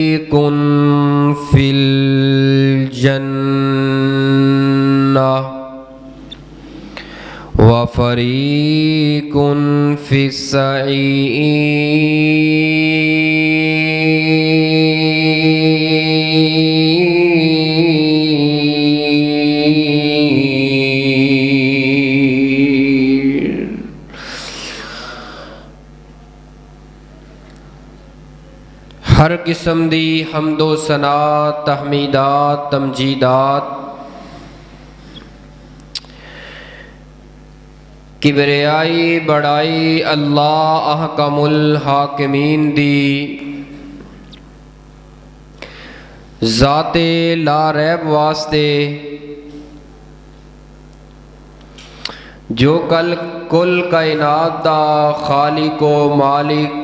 فریقٌ فی الجنہ وفریقٌ فی السعیر۔ ہر قسم دی حمد و ثنا، تحمیدات، تمجیدات کبریائی بڑائی اللہ احکم الحاکمین دی ذات لا ریب واسطے، جو کل کائنات دا خالق و مالک،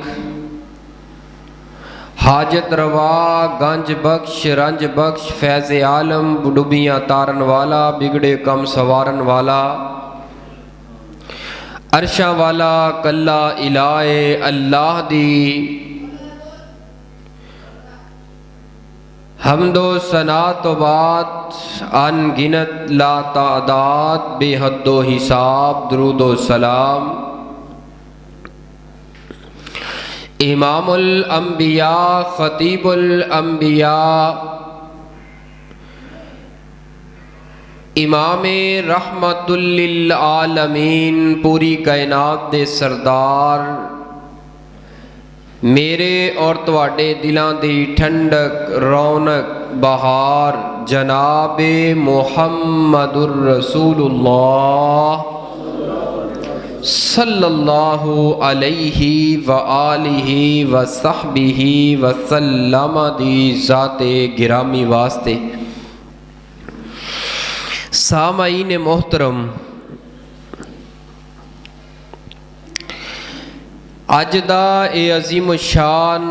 حاجت روا، گنج بخش، رنج بخش، فیض عالم، ڈوبیاں تارن والا، بگڑے کم سوارن والا، عرشاں والا، کلا الہ اللہ دی حمد و ثنا تو بعد ان گنت لا تعداد بے حد و حساب درود و سلام امام الانبیاء، خطیب الانبیاء، امام رحمت للعالمین، پوری کائنات دے سردار، میرے اور تواڈے دلاں دی ٹھنڈک، رونق، بہار، جناب محمد الرسول اللہ صلی اللہ علیہ وآلہ وصحبہ وسلم دی ذات گرامی واسطے۔ سامعین محترم، اج دا اے عظیم الشان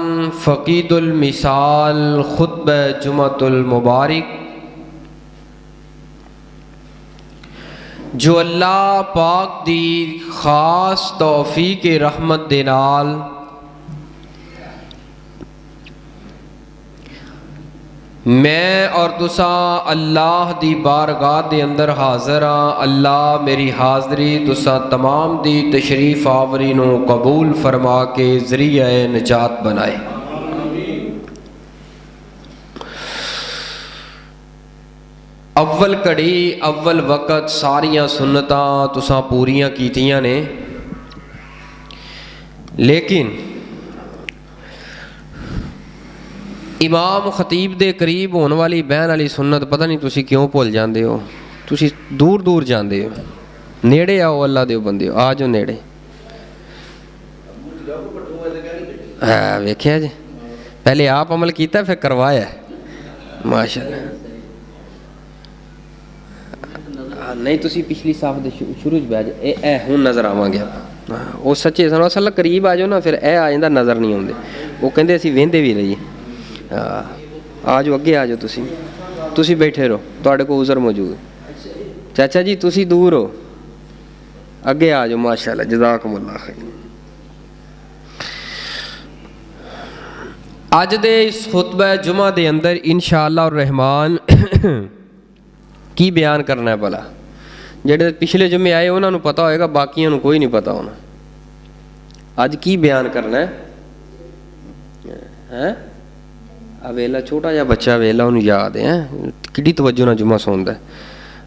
فقید المثال خطبہ جمعۃ المبارک جو اللہ پاک دی خاص توفیق رحمت دے نال میں اور تساں اللہ دی بارگاہ دے اندر حاضر ہاں۔ اللہ میری حاضری تساں تمام دی تشریف آوری نو قبول فرما کے ذریعہ نجات بنائے۔ اول کڑی اول وقت ساریاں سنتاں تساں پوریاں کیتیاں نے، لیکن امام خطیب دے قریب ہون والی بہن والی سنت پتہ نہیں تسی کیوں بھول جاندے ہو، تسی دور دور جاندے ہو۔ نیڑے آؤ اللہ دے بندے، آ جو نیڑے۔ ہاں ویکھیا جی، پہلے آپ عمل کیتا پھر کروایا ہے، ماشاءاللہ۔ نہیں تسی پچھلی صاف دے شروع چ بیٹھ جائے، اے ہن نظر آواں گے۔ وہ سچے سنو اصل قریب آ جاؤ نا، پھر اے آ جاندا نظر نہیں آندے، وہ کہندے اسی ویندے بھی رہیے۔ آ جاؤ اگے، آ جاؤ، تسی بیٹھے رہو، تواڈے کو عذر موجود۔ چاچا جی تسی دور ہو، اگے آ جاؤ، ماشاءاللہ، جزاکم اللہ خیر۔ اج دے اس خطبہ جمعہ دے اندر انشاءاللہ الرحمن کی بیان کرنا ہے بھلا؟ جڑے پچھلے جمعے آئے انہوں نے پتہ ہوئے گا، باقیوں کو کوئی نہیں پتہ ہونا۔ اج کی بیان کرنا ہے؟ ویلا چھوٹا جا بچہ ویلا انہوں یاد ہے، کڈی توجہ نہ جمعہ سوندا ہے۔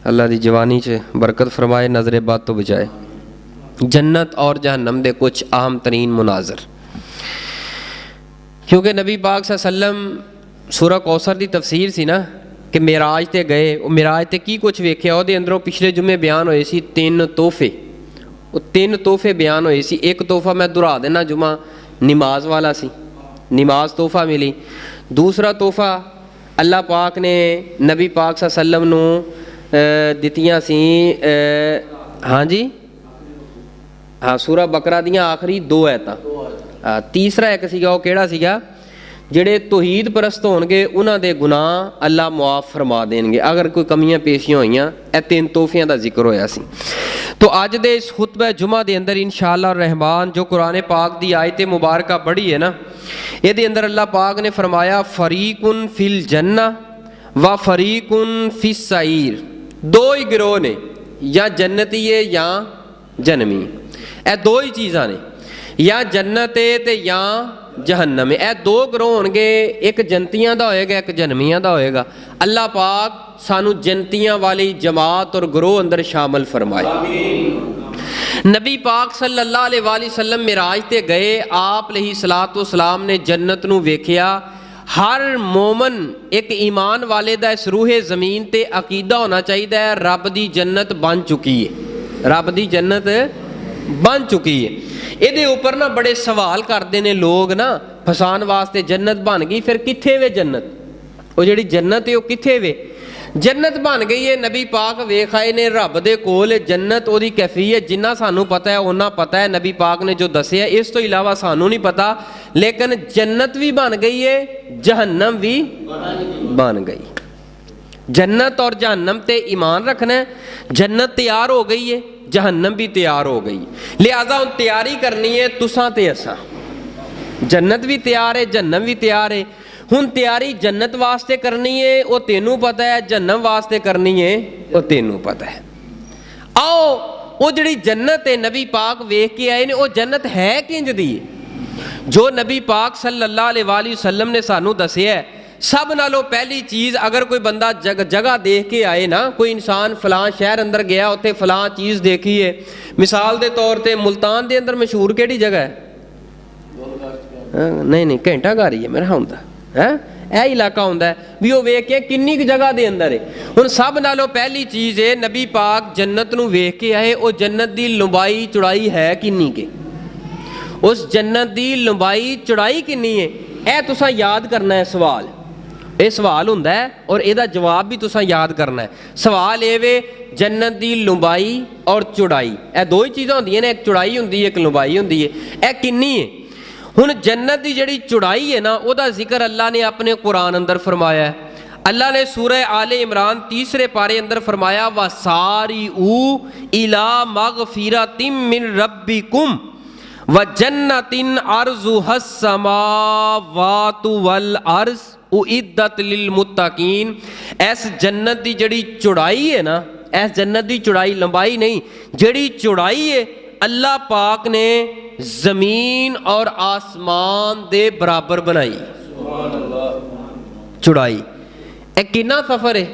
اللہ دی جوانی چ برکت فرمائے، نظر بد تو بچائے۔ جنت اور جہنم دے کچھ اہم ترین مناظر، کیونکہ نبی پاک صلی اللہ علیہ وسلم سورہ کوثر دی تفسیر سی نا کہ معراج تے گئے، وہ معراج تے کی کچھ ویکھیا، وہ دے اندروں پچھلے جمعے بیان ہوئے سی 3 تحفے۔ وہ 3 تحفے بیان ہوئے سی۔ ایک تحفہ میں دہرا دینا، جمعہ نماز والا سی، نماز تحفہ ملی۔ دوسرا تحفہ اللہ پاک نے نبی پاک صلی اللہ علیہ وسلم نو دتیاں سی، ہاں جی، ہاں سورہ بقرہ دیاں آخری 2 آیتاں۔ تیسرا ایک سیگا، وہ کیڑا سیگا؟ ਜਿਹੜੇ ਤੌਹੀਦ ਪ੍ਰਸਤ ਹੋਣਗੇ ਉਹਨਾਂ ਦੇ ਗੁਨਾਹ ਅੱਲਾ ਮੁਆਫ ਫਰਮਾ ਦੇਣਗੇ ਅਗਰ ਕੋਈ ਕਮੀਆਂ ਪੇਸ਼ੀਆਂ ਹੋਈਆਂ। ਇਹ 3 ਤੋਹਫਿਆਂ ਦਾ ਜ਼ਿਕਰ ਹੋਇਆ ਸੀ। ਤੋ ਅੱਜ ਦੇ ਇਸ ਖੁਤਬਾ ਜੁਮਾ ਦੇ ਅੰਦਰ ਇਨਸ਼ਾ ਅੱਲਾਹ ਰਹਿਮਾਨ ਜੋ ਕੁਰਾਨ ਪਾਕ ਦੀ ਆਇਤ ਮੁਬਾਰਕਾ ਪੜ੍ਹੀ ਹੈ ਨਾ, ਇਹਦੇ ਅੰਦਰ ਅੱਲਾਹ ਪਾਕ ਨੇ ਫਰਮਾਇਆ ਫਰੀਕੁਨ ਫਿਲ ਜੰਨਾ व फरीकुन फिस सईर। 2 ही गिरोह ने, या जन्नती है या जन्नमी। ਇਹ 2 ही चीज़ां ने, या जन्नत है ते या जहन्नम है। ਇਹ 2 गिरोह होणगे, एक जन्नतियां दा होएगा एक जन्नमियां दा होएगा। अल्लाह पाक सानू जन्नतियां वाली जमात और गिरोह अंदर शामिल फरमाए। नबी पाक सल्लल्लाहु अलैहि वसल्लम मिराज ते गए, आप अलैहिस्सलातु वस्सलाम ने जन्नत नू वेखिया। हर मोमन एक ईमान वाले दा इस रूहे ज़मीन ते अकीदा होना चाहिए है रब दी जन्नत बन चुकी है, रब दी जन्नत बन चुकी है। ਇਹਦੇ ਉੱਪਰ ਨਾ बड़े सवाल करते हैं लोग ना फसान वास्ते, जन्नत बन गई फिर कित्थे वे जन्नत, वो जिहड़ी जन्नत है वो कित्थे वे। जन्नत बन गई है, नबी पाक वेख आए ने रब दे कोल जन्नत ओदी कैफियत जिन्ना सानू पता है उन्ना पता है, नबी पाक ने जो दसिया इस तो इलावा सानू नहीं पता। लेकिन जन्नत भी बन गई है, जहन्नम भी बन गई। जन्नत और जहन्नम ते ईमान रखना है। जन्नत तैयार हो गई है, जहन्नम भी तैयार हो गई, लिहाजा हुण तैयारी करनी है तुसां ते असां। जन्नत भी तैयार है, जहन्नम भी तैयार है। हुण तैयारी जन्नत वास्ते करनी है वो तेनू पता है, जहन्नम वास्ते करनी है वो तेनू पता है। आओ वो जिहड़ी जन्नत है नबी पाक वेख के आए ने, वो जन्नत है किंज दी जो नबी पाक सल्लल्लाहु अलैहि वसल्लम ने सानू दसिया है। सब नालों पहली चीज़, अगर कोई बंदा जगह देख के आए ना, कोई इंसान फलां शहर अंदर गया उत्थे फलां चीज़ देखी है, मिसाल के तौर पर मुल्तान के अंदर मशहूर केड़ी जगह है? नहीं घंटा घर ही है मेरा होंदा है, यह इलाका होंदा है भी वो वेख के किन्नी जगह के अंदर है। हुण सब नालों पहली चीज़ है नबी पाक जन्नत नू वेख के आए, वो जन्नत की लंबाई चौड़ाई है किन्नी के, उस जन्नत की लंबाई चौड़ाई किन्नी है, यह तुसां याद करना है। सवाल ये सवाल हुंदा है और इसदा जवाब भी तुसां याद करना है। सवाल ये वे जन्नत की लंबाई और चौड़ाई, यह 2 ही चीज़ां होंदियां ने, एक चौड़ाई होंदी है एक लंबाई होंदी है, यह किन्नी है। हुण जन्नत की जिहड़ी चौड़ाई है ना, उसदा जिक्र अल्लाह ने अपने कुरान अंदर फरमाया है। अल्लाह ने सूरह आले इमरान 3 पारे अंदर फरमाया व सारी इला मगफिरतिम मिन रब्बिकुम व जन्नतिन अर्जुहस समावातु वल अर्ज़ उइद्दत लिल मुत्तकीन। इस जन्नत की जिहड़ी चौड़ाई है ना, इस जन्नत की चौड़ाई लंबाई नहीं, जिहड़ी चौड़ाई है अल्लाह पाक ने जमीन और आसमान दे बराबर बनाई चौड़ाई। ए किन्ना सफर है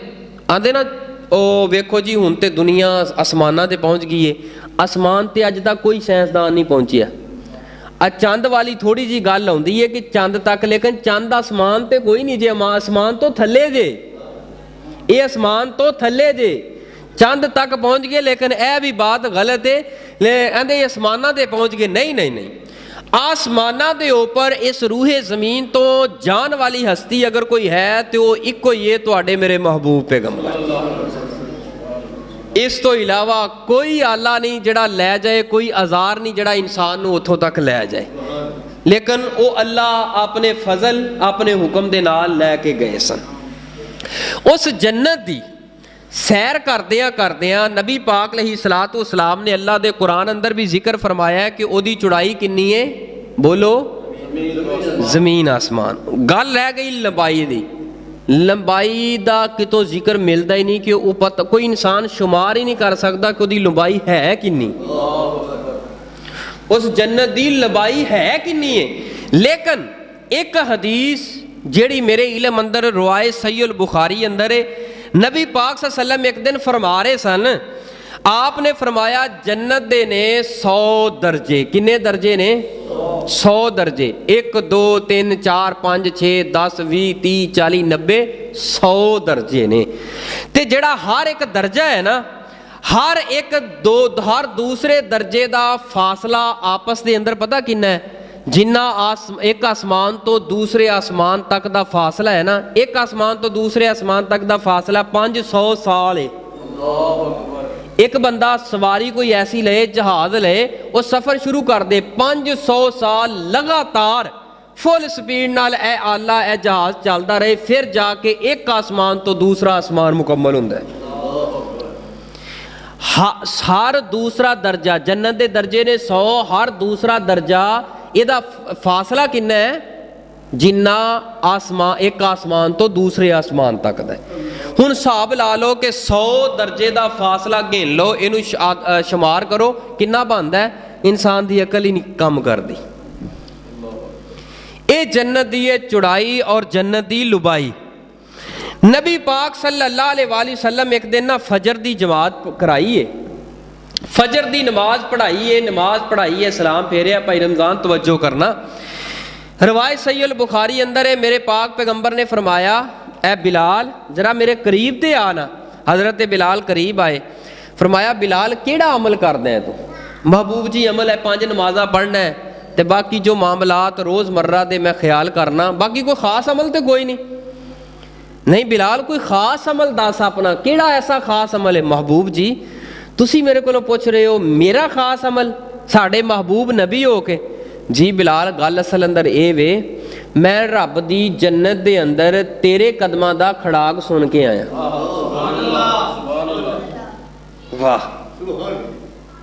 आंदे ना, ओ वेखो जी हुण ते दुनिया आसमानां ते पहुँच गई है, आसमान ते अज तक कोई साइंसदान नहीं पहुँचिया। चंद वाली थोड़ी जी गल आउंदी है कि चंद तक, लेकिन चंद आसमान ते कोई नहीं जे, आसमान तो थल्ले जे, ये आसमान तो थल्ले जे, चंद तक पहुँच गए। लेकिन यह भी बात गलत है, कहते आसमाना ते पहुँच गए, नहीं नहीं नहीं, आसमाना के ऊपर इस रूहे ज़मीन तो जान वाली हस्ती अगर कोई है तो वो इको ही है, तुहाडे मेरे महबूब पैगंबर। इस तो इलावा कोई आला नहीं जड़ा लै जाए, कोई आज़ार नहीं जड़ा इंसान नूं उत्थों तक लै जाए। लेकिन वो अल्लाह अपने फजल अपने हुक्म दे नाल लै के गए सन। उस जन्नत दी सैर करदियां नबी पाक अलैहिस्सलातु वस्सलाम ने अल्लाह दे कुरान अंदर भी जिक्र फरमाया है कि ओदी चौड़ाई किन्नी है, बोलो जमीन आसमान। गल रह गई लंबाई दी, लंबाई दा कितों जिक्र मिलता ही नहीं कि वो पता, कोई इंसान शुमार ही नहीं कर सकता कि उसकी लंबाई है किन्नी, उस जन्नत दी लंबाई है किन्नी है। लेकिन एक हदीस जेड़ी मेरे इल्म अंदर रवाए सहीह बुखारी अंदर है, नबी पाक सल्लल्लाहु अलैहि वसल्लम एक दिन फरमा रहे सन, आपने फरमाया जन्नत दे ने 100 दर्जे। किन्ने दर्जे ने? 100 दर्जे। 1 2 3 4 5 6 10 20 30 40 90 100 दर्जे ने। ते जेड़ा हर एक दर्जा है ना, हर हर दूसरे दर्जे का फासला आपस के अंदर पता किन्ना है? जिन्ना एक आसमान तो दूसरे आसमान तक का फासला है ना, एक आसमान तो दूसरे आसमान तक का फासला 500 साल है। एक बंदा सवारी कोई ऐसी ले, जहाज ले, वो सफ़र शुरू कर दे, 500 साल लगातार फुल स्पीड नाल ए आला ए जहाज चलता रहे, फिर जाके एक आसमान तो दूसरा आसमान मुकम्मल हुंदा है। हर दूसरा दर्जा जन्नत के दर्जे ने 100, हर दूसरा दर्जा इहदा फासला कितना है, जिन्ना आसमान एक आसमान तो दूसरे आसमान तक दा। हुण हिसाब ला लो कि 100 दर्जे का फासला गिन लो, इनू शुमार करो कितना बनता है। इंसान की अकल ही नहीं काम करती। ये जन्नत की ये चौड़ाई और जन्नत की लुबाई। नबी पाक सल्लल्लाहु अलैहि वसल्लम एक दिन ना फजर की जमात कराई है, फजर की नमाज पढ़ाई है, नमाज पढ़ाई है, सलाम फेरिया, भाई रमज़ान तवज्जो करना। रवायत सहीह बुखारी अंदर है, मेरे पाक पैगंबर ने फरमाया, ए बिलाल जरा मेरे करीब ते आना। हज़रत बिलाल करीब आए, फरमाया बिलाल केड़ा अमल करदा है तू? महबूब जी अमल है 5 नमाज़ा पढ़ना है, तो बाकी जो मामलात रोज़मर्रा दे मैं ख्याल करना, बाकी कोई खास अमल तो कोई नहीं। नहीं बिलाल कोई खास अमल दस अपना, केड़ा ऐसा खास अमल है? महबूब जी तुसी मेरे को पूछ रहे हो मेरा खास अमल, साढ़े महबूब नबी हो के? जी बिलाल गल असल अंदर ये वे, मैं रब दी जन्नत दे अंदर तेरे कदमां दा खड़ाक सुन के आया। वाह,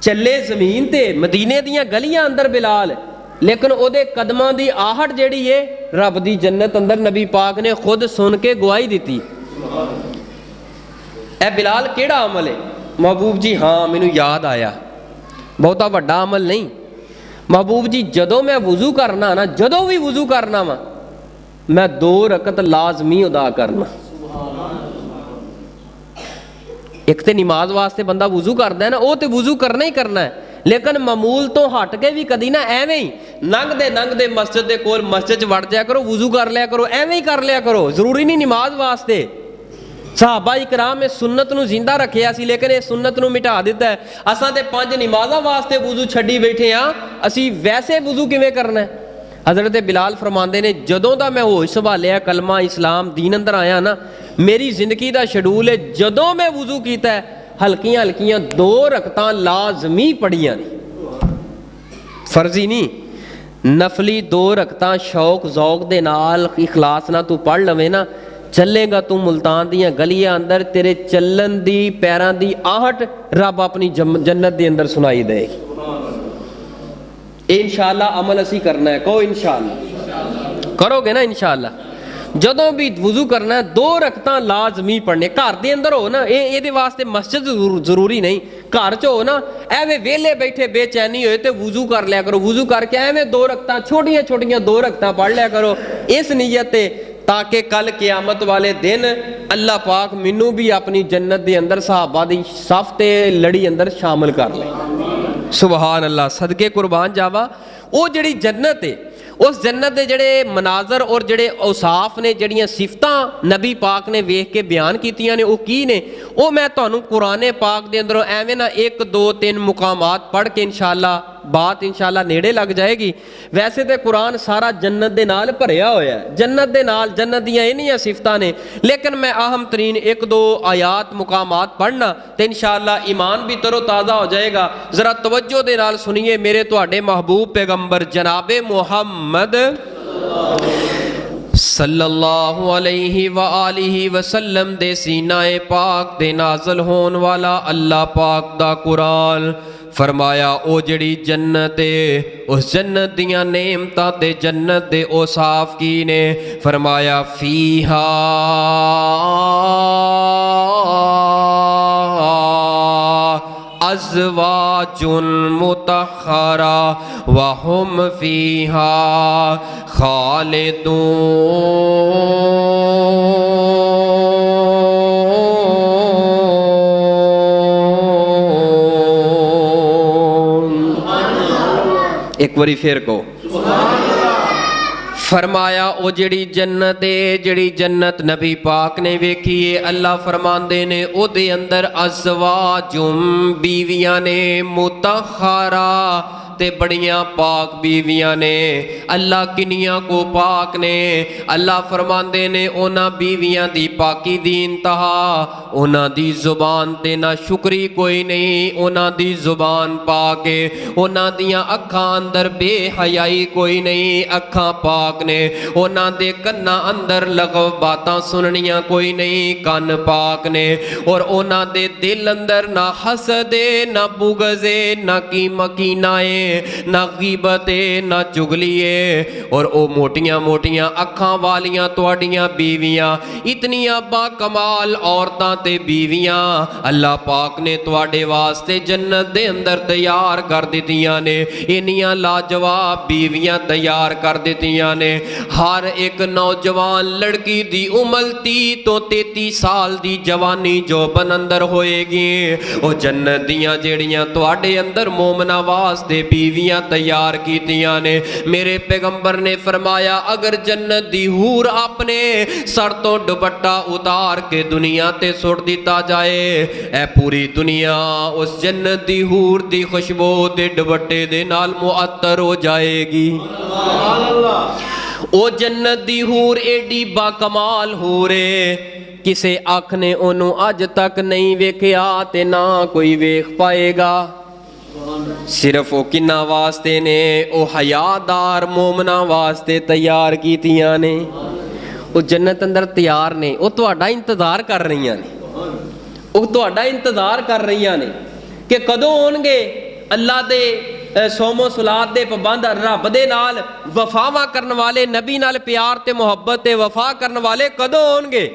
चले जमीन ते मदीने दियां गलियां अंदर बिलाल, लेकिन ओदे कदमां दी आहट जेड़ी है रब दी जन्नत अंदर नबी पाक ने खुद सुन के गवाही दी। ए बिलाल केड़ा अमल है? महबूब जी हाँ मैनू याद आया, बहुता वड्डा अमल नहीं। महबूब जी जदों मैं वुजू करना ना, जदों भी वुजू करना वा मैं 2 रकत लाजमी अदा करना। एक तो नमाज वास्ते बंदा वुजू करता है ना, वो तो वुजू करना ही करना है, लेकिन मामूल तो हट के भी कदी ना एवें ही लंघदे मस्जिद के कोल मस्जिद वड़ जाया करो, वुजू कर लिया करो, एवें ही कर लिया करो, जरूरी नहीं नमाज वास्ते। सहाबा इकराम में सुन्नत नूं जिंदा रखिया सी, लेकिन इस सुन्नत नूं मिटा दिता है। असां ते 5 नमाज़ां वास्ते वुजू छड्डी बैठे हाँ, असी वैसे वुजू किवें करना है? हज़रत बिलाल फरमांदे ने जदों दा मैं होश संभालिया, कलमा इस्लाम दीन अंदर आया ना, मेरी जिंदगी का शेड्यूल है, जदों मैं वुजू कीता है हल्कियां हल्कियां 2 रकतां लाजमी पढ़ियां ने, फर्जी नहीं, नफली 2 रकतां शौक जौक दे नाल इखलास ना तू पढ़ लवे ना, चलेगा तू मुल्तान दियां गलियां अंदर, तेरे चलन दी पैरां दी आहट रब अपनी जन्नत दे अंदर सुनाई देगी। इंशाअल्लाह अमल असी करना है, कहो इंशाअल्लाह करोगे ना? इंशाअल्लाह जदों भी वुजू करना है 2 रकतां लाजमी पढ़ने। घर दे अंदर हो ना, ये वास्ते मस्जिद जरूरी नहीं, घर च हो ना, एवें वेले बैठे बेचैनी होए तो वुजू कर लिया करो, वुजू करके एवें 2 रकतां छोटियां छोटियां 2 रकतां पढ़ लिया करो, इस नीयत ते, ताकि कल क़यामत वाले दिन अल्लाह पाक मैनू भी अपनी जन्नत के अंदर सहाबा दी सफ ते लड़ी अंदर शामिल कर ले। सुबहान अल्लाह, सदके कुर्बान जावा। वो जिहड़ी जन्नत है, उस जन्नत के जड़े मनाजर और जड़े औसाफ ने, जड़ियाँ सिफतां नबी पाक ने वेख के बयान कीतियां ने, वो की ने, वो मैं तुहानू कुरान पाक के अंदरों एवें ना 1 2 3 मुकामात पढ़ के इंशाअल्लाह बात इंशाअल्लाह नेड़े लग जाएगी। वैसे तो कुरान सारा जन्नत दे नाल भरिया होया है, जन्नत दे नाल जन्नत दियां इन्नियां सिफतां ने, लेकिन मैं अहम तरीन 1 2 आयात मुकामात पढ़ना तो इंशाअल्लाह ईमान भी तरो ताज़ा हो जाएगा। ज़रा तवज्जो दे नाल सुनिए, मेरे तुहाडे महबूब पैगंबर जनाबे मुहम्मद सल्लल्लाहु अलैहि व आलिहि वसल्लम दे सीनाए पाक दे नाज़िल होने वाला अल्लाह पाक दा कुरान फरमाया, ओ जड़ी जन्नत है, उस जन्नत दियां नेमतां ते जन्नत दे औसाफ की ने? फरमाया फीहा अज़वाजुन मुतहरा व हुम फीहा खालिदून। एक बारी फिर कहो फरमाया, ओ जड़ी जन्नत है, जड़ी जन्नत नबी पाक ने वेखी है, अल्लाह फरमांदे ने ओदे अंदर अज़वाजुम बीवियां ने, मुतहरा تے بڑیاں پاک بیویاں نے۔ اللہ کنیاں کو پاک نے۔ اللہ فرماندے نے اونا بیویاں دی پاکی دی انتہا، اونا دی زبان تے نہ شکری کوئی نہیں، اونا دی زبان پاک ہے، اونا دیاں اکھاں اندر بے حیائی کوئی نہیں، اکھاں پاک نے، اونا دے کناں اندر لغو باتاں سننیاں کوئی نہیں، کان پاک نے، اور اونا دے دل اندر نہ حسد نہ بغض نہ کینائے نہ غیبت نہ چغلی ہے۔ اور او موٹیاں موٹیاں اکھاں والیاں تواڈیاں بیویاں، اتنیاں با کمال عورتاں تے بیویاں اللہ پاک نے تواڈے واسطے جنت دے اندر تیار کر دتیاں نے، انیاں لاجواب بیویاں تیار کر دتیاں نے۔ ہر ایک نوجوان لڑکی دی عمر 30 تو 33 سال دی جوانی جو بن اندر ہوئے گی، او جنت دیاں جیڑیاں تواڈے اندر مومنہ واسطے بیویاں تیار کیتیاں نے۔ میرے پیغمبر نے فرمایا اگر جنت دی حور اپنے سر تو دوپٹہ اتار کے دنیا تے سٹ دیتا جائے، اے پوری دنیا اس جنت دی حور دی خوشبو دے دوپٹے دے نال معطر ہو جائے گی۔ او جنت دی حور ایڈی با کمال حورے، کسے آنکھ نے انہوں اج تک نہیں ویکھیا تے نہ کوئی ویکھ پائے گا۔ صرف او کنہ واسطے نے، او حیادار مومنہ واسطے تیار کیتیاں نے۔ او جنت اندر تیار نے، او تہاڈا انتظار کر رہی ہیں، او تہاڈا انتظار کر رہی ہیں کہ کدوں ہون گے اللہ دے سوم و صلات دے پابند، رب دے نال وفاواں کرن والے، نبی نال پیار تے محبت تے وفا کرن والے کدوں ہون گے؟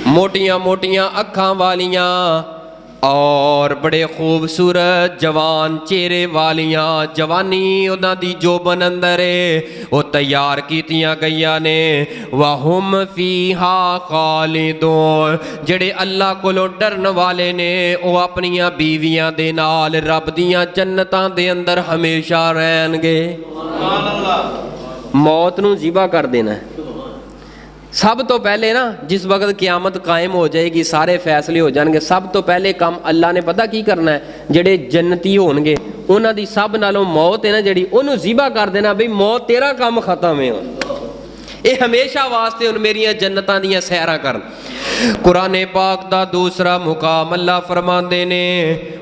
موٹیاں موٹیاں اکھاں والیاں اور بڑے خوبصورت جوان چہرے والیاں، جوانی انہاں دی جو بن اندر ہے وہ تیار کیتیاں گئیاں نے۔ وَهُمْ فِيهَا خَالِدُونَ، جڑے اللہ کولوں ڈرن والے نے وہ اپنیاں بیویاں دے نال رب دیاں جنتاں دے اندر ہمیشہ رہن گے۔ موت نو ذبح کر دینا ہے سب تو پہلے نا، جس وقت قیامت قائم ہو جائے گی، سارے فیصلے ہو جان گے، سب تو پہلے کام اللہ نے پتہ کی کرنا ہے؟ جڑے جنتی ہون گے انہاں دی سب نالوں موت ہے نا جڑی، انہوں ذبح کر دینا بھئی موت تیرا کام ختم ہے، اے ہمیشہ واسطے ان میریاں جنتاں دیاں سیراں کرن۔ قرآن پاک دا دوسرا مقام اللہ فرماندے نے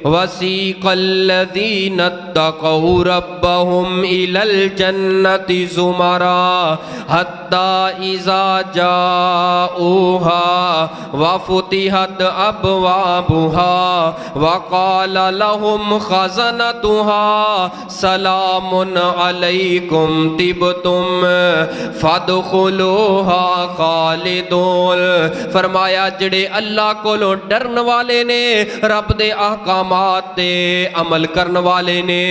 وَسِيقَ الَّذِينَ اتَّقَوْا رَبَّهُمْ إِلَى الْجَنَّةِ زُمَرًا حَتَّى إِذَا جَاءُوهَا وَفُتِحَتْ أَبْوَابُهَا وَقَالَ لَهُمْ خَزَنَتُهَا سَلَامٌ عَلَيْكُمْ طِبْتُمْ فَادْخُلُوهَا خَالِدُونَ۔ فرمایا جڑے اللہ کولوں ڈرن والے نے، رب دے احکامات تے عمل کرن والے نے،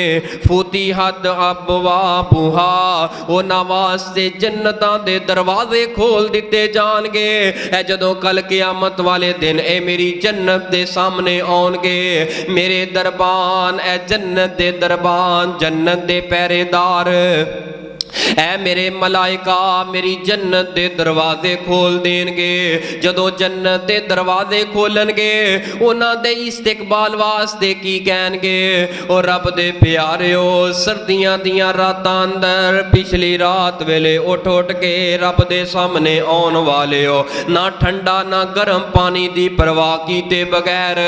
فتحت ابوابها، انہاں واسطے جنتاں دے دروازے کھول دیتے جان گے۔ اے جدوں کل قیامت والے دن اے میری جنت دے سامنے آن گے، میرے دربان، اے جنت دے دربان، جنت دے پہرے دار، اے میرے ملائکہ میری جنت دے دروازے کھول دین گے۔ جدوں جنت دے دروازے کھولن گے انہاں دے استقبال واسطے کی کہن گے، اور رب دے پیاریو سردیاں دیاں راتاں اندر پچھلی رات ویلے اٹھ اٹھ کے رب دے سامنے آن والے ہو، نہ ٹھنڈا نہ گرم پانی دی پرواہ کیتے بغیر،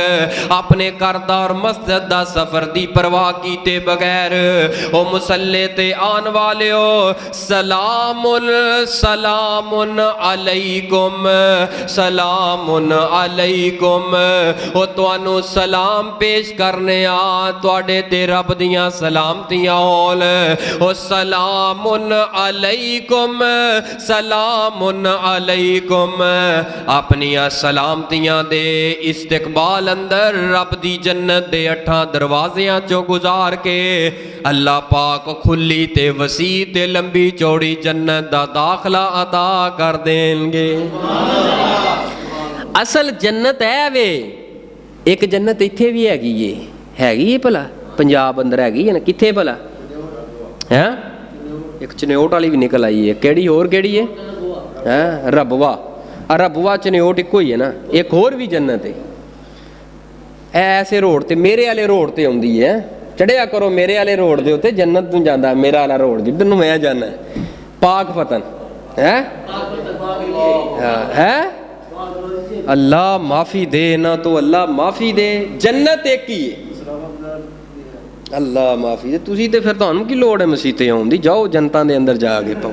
اپنے کردار مسجد دا سفر دی پرواہ کیتے بغیر او مسلح تے آن والے ہو، سلام سلام علیکم سلام علیکم، او توانو سلام پیش کرنے آ تواڈے تے رب دیاں سلامتیاں ہون، او سلام علیکم سلام علیکم، اپنیاں سلامتیاں دے استقبال اندر رب دی جنت دے 8 دروازیاں چوں گزار کے اللہ پاک کھلی تے وسیع تے لمبی چوڑی جنت دا داخلہ عطا کر دیں گے۔ اصل جنت ہے وے، ایک جنت ایتھے بھی ہے گی، ہے گی بھلا پنجاب اندر ہے گی نا، کتھے بھلا ہے؟ ایک چنیوٹ والی بھی نکل آئی ہے، کیڑی اور کیڑی ہے؟ ربوا، ربوا چنیوٹ ایک ہوئی ہے نا، ایک اور بھی جنت ہے ایسے روڈ تے، میرے والے روڈ تے ہوندی ہے، ਚੜਿਆ ਕਰੋ ਮੇਰੇ ਵਾਲੇ ਰੋਡ ਦੇ ਉੱਤੇ, ਜੰਨਤ ਨੂੰ ਜਾਂਦਾ ਮੇਰਾ ਵਾਲਾ ਰੋਡ ਜਿੱਧਰ ਨੂੰ ਮੈਂ ਜਾਣਾ, ਪਾਕ ਫਤਨ ਹੈ ਹੈ ਅੱਲਾ ਮਾਫੀ ਦੇ ਇਹਨਾਂ ਤੋਂ, ਅੱਲਾ ਮਾਫੀ ਦੇ, ਜੰਨਤ ਇੱਕ ਹੀ ਹੈ, ਅੱਲਾ ਮਾਫੀ ਦੇ। ਤੁਸੀਂ ਤੇ ਫਿਰ ਤੁਹਾਨੂੰ ਕੀ ਲੋੜ ਹੈ ਮਸੀਤੇ ਆਉਣ ਦੀ, ਜਾਓ ਜਨਤਾ ਦੇ ਅੰਦਰ ਜਾ ਕੇ ਪਾਓ,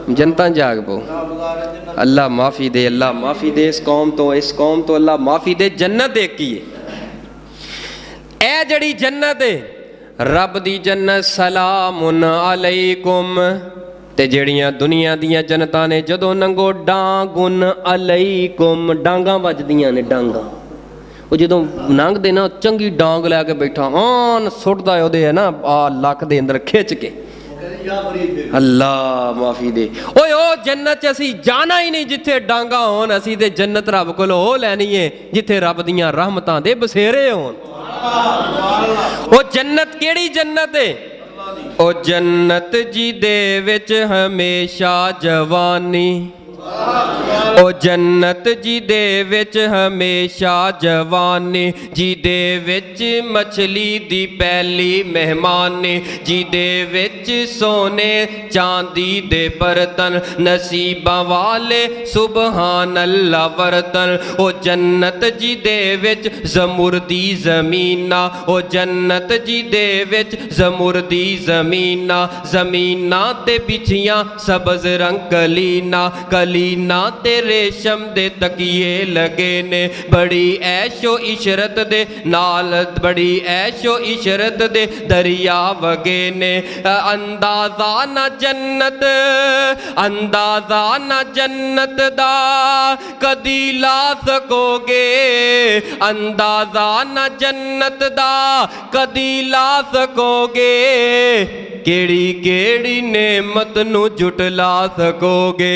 ਜਨਤਾ ਜਾਗ ਪਾਓ, ਅੱਲਾ ਮਾਫੀ ਦੇ, ਅੱਲਾ ਮਾਫੀ ਦੇ, ਇਸ ਕੌਮ ਤੋਂ ਅੱਲਾ ਮਾਫੀ ਦੇ, ਜੰਨਤ ਇੱਕ ਹੀ ਹੈ। ਇਹ ਜਿਹੜੀ ਜੰਨਤ ਹੈ ਰੱਬ ਦੀ ਜੰਨਤ, ਸਲਾਮੁਨ ਅਲੈਕੁਮ, ਤੇ ਜਿਹੜੀਆਂ ਦੁਨੀਆ ਦੀਆਂ ਜਨਤਾਂ ਨੇ ਜਦੋਂ ਨੰਗੋ ਡਾਂਗੁਨ ਅਲੈਕੁਮ, ਡਾਂਗਾਂ ਵੱਜਦੀਆਂ ਨੇ, ਡਾਂਗਾਂ, ਉਹ ਜਦੋਂ ਲੰਘਦੇ ਨਾ ਚੰਗੀ ਡਾਂਗ ਲੈ ਕੇ ਬੈਠਾ ਆਨ ਸੁੱਟਦਾ ਉਹਦੇ ਹੈ ਨਾ ਆ ਲੱਕ ਦੇ ਅੰਦਰ ਖਿੱਚ ਕੇ, ਅੱਲਾ ਮਾਫੀ ਦੇ। ਓਏ ਉਹ ਜੰਨਤ ਚ ਅਸੀਂ ਜਾਣਾ ਹੀ ਨਹੀਂ ਜਿੱਥੇ ਡਾਂਗਾ ਹੋਣ, ਅਸੀਂ ਤੇ ਜੰਨਤ ਰੱਬ ਕੋਲ ਉਹ ਲੈਣੀ ਏ ਜਿੱਥੇ ਰੱਬ ਦੀਆਂ ਰਹਿਮਤਾਂ ਦੇ ਬਸੇਰੇ ਹੋਣ। ਉਹ ਜੰਨਤ ਕਿਹੜੀ ਜੰਨਤ ਏ? ਉਹ ਜੰਨਤ ਜਿਹਦੇ ਵਿੱਚ ਹਮੇਸ਼ਾ ਜਵਾਨੀ, ਉਹ ਜੰਨਤ ਜਿਹਦੇ ਵਿੱਚ ਹਮੇਸ਼ਾ ਜਵਾਨੀ, ਜਿਹਦੇ ਵਿੱਚ ਮਛਲੀ ਦੀ ਪਹਿਲੀ ਮਹਿਮਾਨੀ, ਜਿਹਦੇ ਵਿੱਚ ਸੋਨੇ ਚਾਂਦੀ ਦੇ ਬਰਤਨ, ਨਸੀਬਾਂ ਵਾਲੇ ਸੁਬਹਾਨ ਅੱਲਾ ਵਰਤਨ। ਉਹ ਜੰਨਤ ਜਿਹਦੇ ਵਿੱਚ ਜ਼ਮੁਰ ਦੀ ਜ਼ਮੀਨਾਂ, ਉਹ ਜੰਨਤ ਜਿਹਦੇ ਵਿੱਚ ਜ਼ਮੁਰ ਦੀ ਜ਼ਮੀਨਾਂ, ਜ਼ਮੀਨਾਂ ਤੇ ਬਿਛੀਆਂ ਸਬਜ਼ ਰੰਗ ਕਲੀਨਾ, ਕਲੀਨਾ ਤੇ ਰੇਸ਼ਮ ਦੇ ਤਕੀਏ ਲਗੇ ਨੇ, ਬੜੀ ਐਸ਼ੋ ਇਸ਼ਰਤ ਦੇ ਨਾਲ, ਬੜੀ ਐਸ਼ੋ ਇਸ਼ਰਤ ਦੇ ਦਰਿਆ ਵਗੇ ਨੇ। ਅੰਦਾਜ਼ਾ ਨਾ ਜੰਨਤ, ਅੰਦਾਜ਼ਾ ਨਾ ਜੰਨਤ ਦਾ ਕਦੀ ਲਾ ਸਕੋਗੇ, ਅੰਦਾਜ਼ਾ ਨਾ ਜੰਨਤ ਦਾ ਕਦੀ ਲਾ ਸਕੋਗੇ, ਕਿਹੜੀ ਕਿਹੜੀ ਨੇਮਤ ਨੂੰ ਜੁਟਲਾ ਸਕੋਗੇ।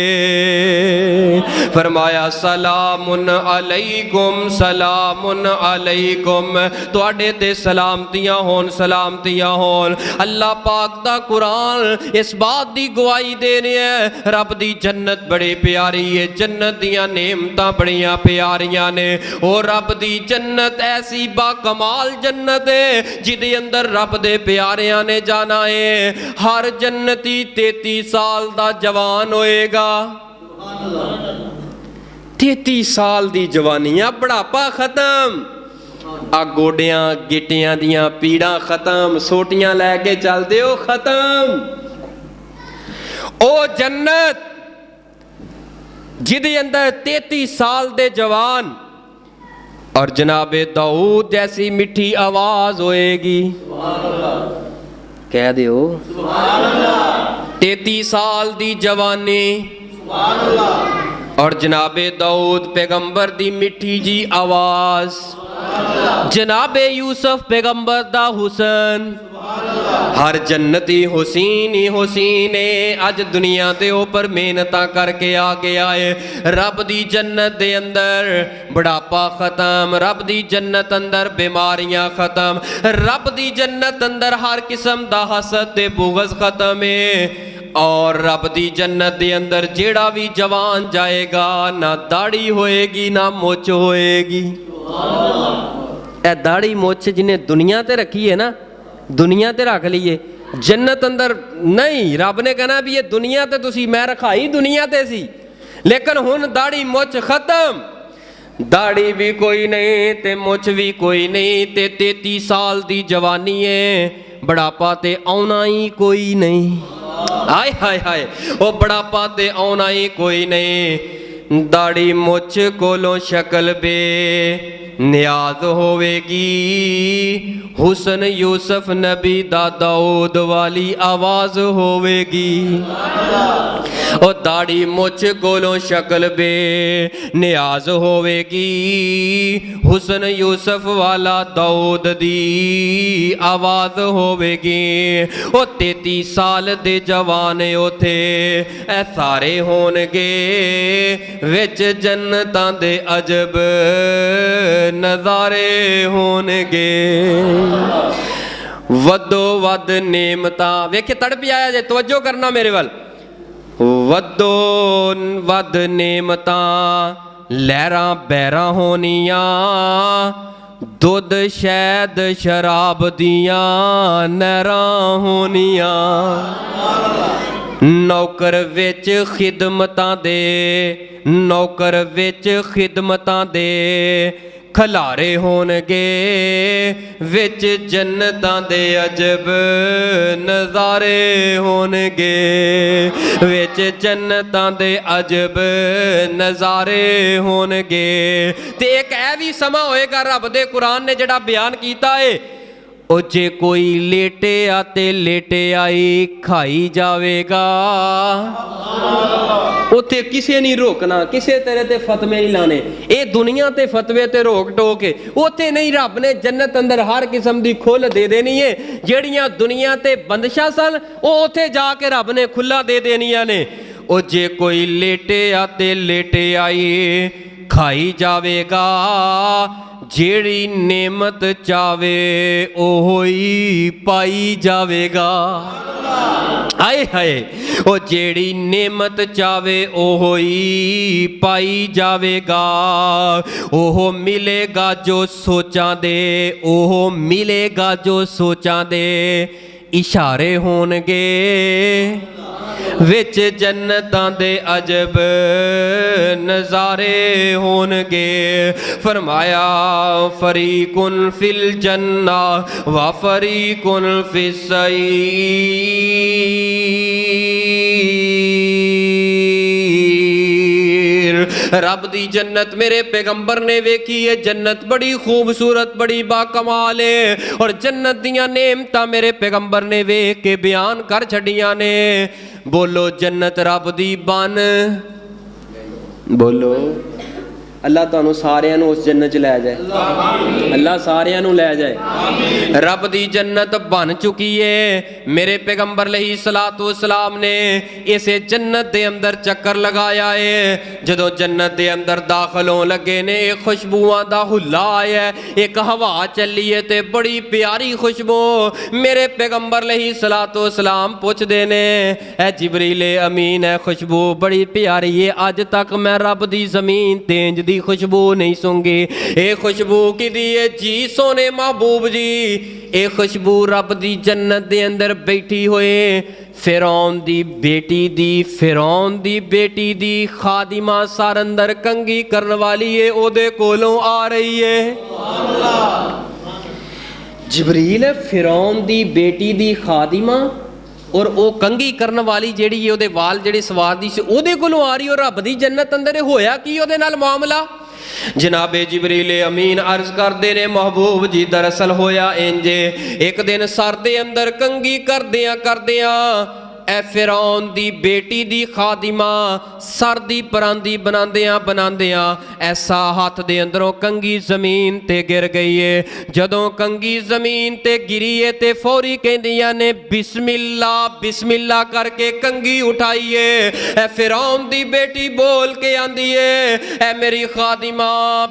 फरमाया सलामुन अलैकुम, सलामुन अलैकुम, तुहाडे ते सलामतियां होन, सलामतियां होन। अल्लाह पाक दा कुरान इस बात दी गवाही दे रहा है रब दी जन्नत बड़ी प्यारी है, जन्नत दियां नेमतां बड़ियां प्यारियां ने। और रब दी जन्नत ऐसी बाकमाल जन्नत है जिहदे अंदर रब दे प्यारियां ने जाना है। हर जन्नती 33 साल दा जवान होएगा, 33 साल दी जवानी, बुढ़ापा खत्म, आ गोडियां गिटियां दियां पीड़ा खत्म, सोटियां लैके चलते हो खत्म। ओ जन्नत जिदे अंदर 33 साल दे जवान और जनाबे दाऊद जैसी मिठी आवाज होएगी, कह दो 33 साल दी जवानी और जनाबे दाऊद पैगंबर दी मिठी जी आवाज, जनाबे यूसुफ पैगंबर दा हुसन, हर जन्नती हुसीन ही हुसीन है। अज दुनिया के ऊपर मेहनत करके आ गया है। रब दी जन्नत दे अंदर बुढ़ापा खत्म, रब दी जन्नत अंदर बीमारियां खत्म, रब दी जन्नत अंदर हर किस्म दा हसद ते बुग़्ज़ खत्म है। और रब दी जन्नत दे अंदर जेड़ा भी जवान जाएगा ना दाढ़ी होएगी ना मुछ होएगी। ए दाढ़ी मुछ जिन्हें दुनिया ते रखी है ना, दुनिया ते रख लीए, जन्नत अंदर नहीं। रब ने कहना भी ये दुनिया ते तुसी मैं रखाई दुनिया ते सी, लेकिन हुन दाढ़ी मुछ खत्म, दाढ़ी भी कोई नहीं ते मुछ भी कोई नहीं ते 33 साल दी जवानी है, बुढ़ापा ते आउना ही कोई नहीं। हाय हाय हाय, ओ बुढ़ापा ते आउना ही कोई नहीं। दाढ़ी मुछ कोलों शक्ल बे नियाज होवेगी, हुसन यूसुफ नबी दा दाऊद वाली आवाज होवेगी। ओ दाढ़ी मुछ कोलों शक्ल बे नियाज होवेगी, हुसन यूसुफ वाला दाऊद दी आवाज होवेगी। ओ 33 साल दे जवान उथे ए सारे होणगे विच जन्नतां दे अजब नज़ारे होणगे। वदो वद नेमतां वेखे तड़प आया जे, तवज्जो करना मेरे वाल। वदो वद नेमतां लहरां बैरां होनियां, ਦੁੱਧ ਸ਼ਹਿਦ ਸ਼ਰਾਬ ਦੀਆਂ ਨਹਿਰਾਂ ਹੋਣੀਆਂ। ਨੌਕਰ ਵਿੱਚ ਖਿਦਮਤਾਂ ਦੇ, ਨੌਕਰ ਵਿੱਚ ਖਿਦਮਤਾਂ ਦੇ ਖਲਾਰੇ ਹੋਣਗੇ। ਵਿੱਚ ਜੰਨਤਾਂ ਦੇ ਅਜਬ ਨਜ਼ਾਰੇ ਹੋਣਗੇ। ਵਿੱਚ ਜੰਨਤਾਂ ਦੇ ਅਜਬ ਨਜ਼ਾਰੇ ਹੋਣਗੇ। ਤੇ ਇੱਕ ਇਹ ਵੀ ਸਮਾਂ ਹੋਏਗਾ ਰੱਬ ਦੇ ਕੁਰਾਨ ਨੇ ਜਿਹੜਾ ਬਿਆਨ ਕੀਤਾ ਏ, ਉਹ ਜੇ ਕੋਈ ਲੇਟਿਆ ਤੇ ਲੇਟਿਆਈ ਖਾਈ ਜਾਵੇਗਾ। ਉੱਥੇ ਕਿਸੇ ਨਹੀਂ ਰੋਕਣਾ, ਕਿਸੇ ਤੇਰੇ ਤੇ ਫਤਵੇ ਨਹੀਂ ਲਾਣੇ। ਇਹ ਦੁਨੀਆ ਤੇ ਫਤਵੇ ਤੇ ਰੋਕ ਟੋਕ ਉੱਥੇ ਨਹੀਂ। ਰੱਬ ਨੇ ਜੰਨਤ ਅੰਦਰ ਹਰ ਕਿਸਮ ਦੀ ਖੁੱਲ ਦੇ ਦੇਣੀ ਏ। ਜਿਹੜੀਆਂ ਦੁਨੀਆ ਤੇ ਬੰਦਸ਼ਾਂ ਸਨ ਉਹ ਉੱਥੇ ਜਾ ਕੇ ਰੱਬ ਨੇ ਖੁੱਲਾ ਦੇ ਦੇਣੀਆਂ ਨੇ। ਉਹ ਜੇ ਕੋਈ ਲੇਟਿਆ ਤੇ ਲੇਟਿਆਈ ਖਾਈ ਜਾਵੇਗਾ। ਜਿਹੜੀ ਨੇਮਤ ਚਾਵੇ ਉਹ ਹੀ ਪਾਈ ਜਾਵੇਗਾ। ਆਏ ਹਾਏ, ਉਹ ਜਿਹੜੀ ਨੇਮਤ ਚਾਵੇ ਉਹ ਹੀ ਪਾਈ ਜਾਵੇਗਾ। ਉਹ ਮਿਲੇਗਾ ਜੋ ਸੋਚਾਂ ਦੇ, ਉਹ ਮਿਲੇਗਾ ਜੋ ਸੋਚਾਂ ਦੇ ਇਸ਼ਾਰੇ ਹੋਣਗੇ। ਵਿੱਚ ਜੰਨਤਾਂ ਦੇ ਅਜਬ ਨਜ਼ਾਰੇ ਹੋਣਗੇ। ਫਰਮਾਇਆ ਫਰੀਕੁਨ ਫਿਲ ਜੰਨਾ व फरीकुन फिस्सईर। रब दी जन्नत मेरे पैगंबर ने वेखी है। जन्नत बड़ी खूबसूरत बड़ी बाकमाल है और जन्नत दियां नेमतां मेरे पैगंबर ने वेख के बयान कर छड़ियां ने। बोलो जन्नत रब दी बन, बोलो अल्लाह तुहानू सारियां नू उस जन्नत च लै जाए। अल्लाह सारियां नू लै जाए। रब दी जन्नत बन चुकी है। मेरे पैगंबर अलैहिस्सलातु वस्सलाम ने इसे जन्नत दे अंदर चक्कर लगाया है। जदों जन्नत दे अंदर दाखिल होने लगे ने एक खुशबूआं दा हुल्ला आया है, एक हवा चली है ते बड़ी प्यारी खुशबू। मेरे पैगंबर अलैहिस्सलातु वस्सलाम पुछदे ने ऐ जिबरील अमीन है खुशबू बड़ी प्यारी है, अज तक मैं रब दी जमीन तेंज दी खुशबू नहीं सूंघी। ए खुशबू की दी है जी सोने महबूब जी। ए खुशबू रब दी जन्नत दे अंदर बैठी होए फिरौन दी बेटी दी, फिरौन दी बेटी दी खादिमा सर अंदर कंगी करने वाली है ओदे कोलों आ रही है। जिबरील फिरौन दी बेटी दी खादिमा और वो कंगी करने वाली जेड़ी है ओदे वाल जेड़े सवार दी सी ओदे कोलों आ रही और रब दी जन्नत अंदर होया की ओदे नाल मामला। जनाबे जिबरील अमीन अर्ज करदे ने महबूब जी दरअसल होया इंजे एक दिन सर दे अंदर कंगी करदियां करदियां ए फिरौन दी बेटी दी खादिमा सर दी परांदी बनांदियां बनांदियां ऐसा हाथ दे अंदरों कंगी जमीन ते गिर गई है। जदों कंगी जमीन ते गिरी है ते फौरी कहंदियां ने बिस्मिल्लाह बिस्मिल्लाह करके कंगी उठाई है। ए फिरौन दी बेटी बोल के आंदी है ए मेरी खादिमा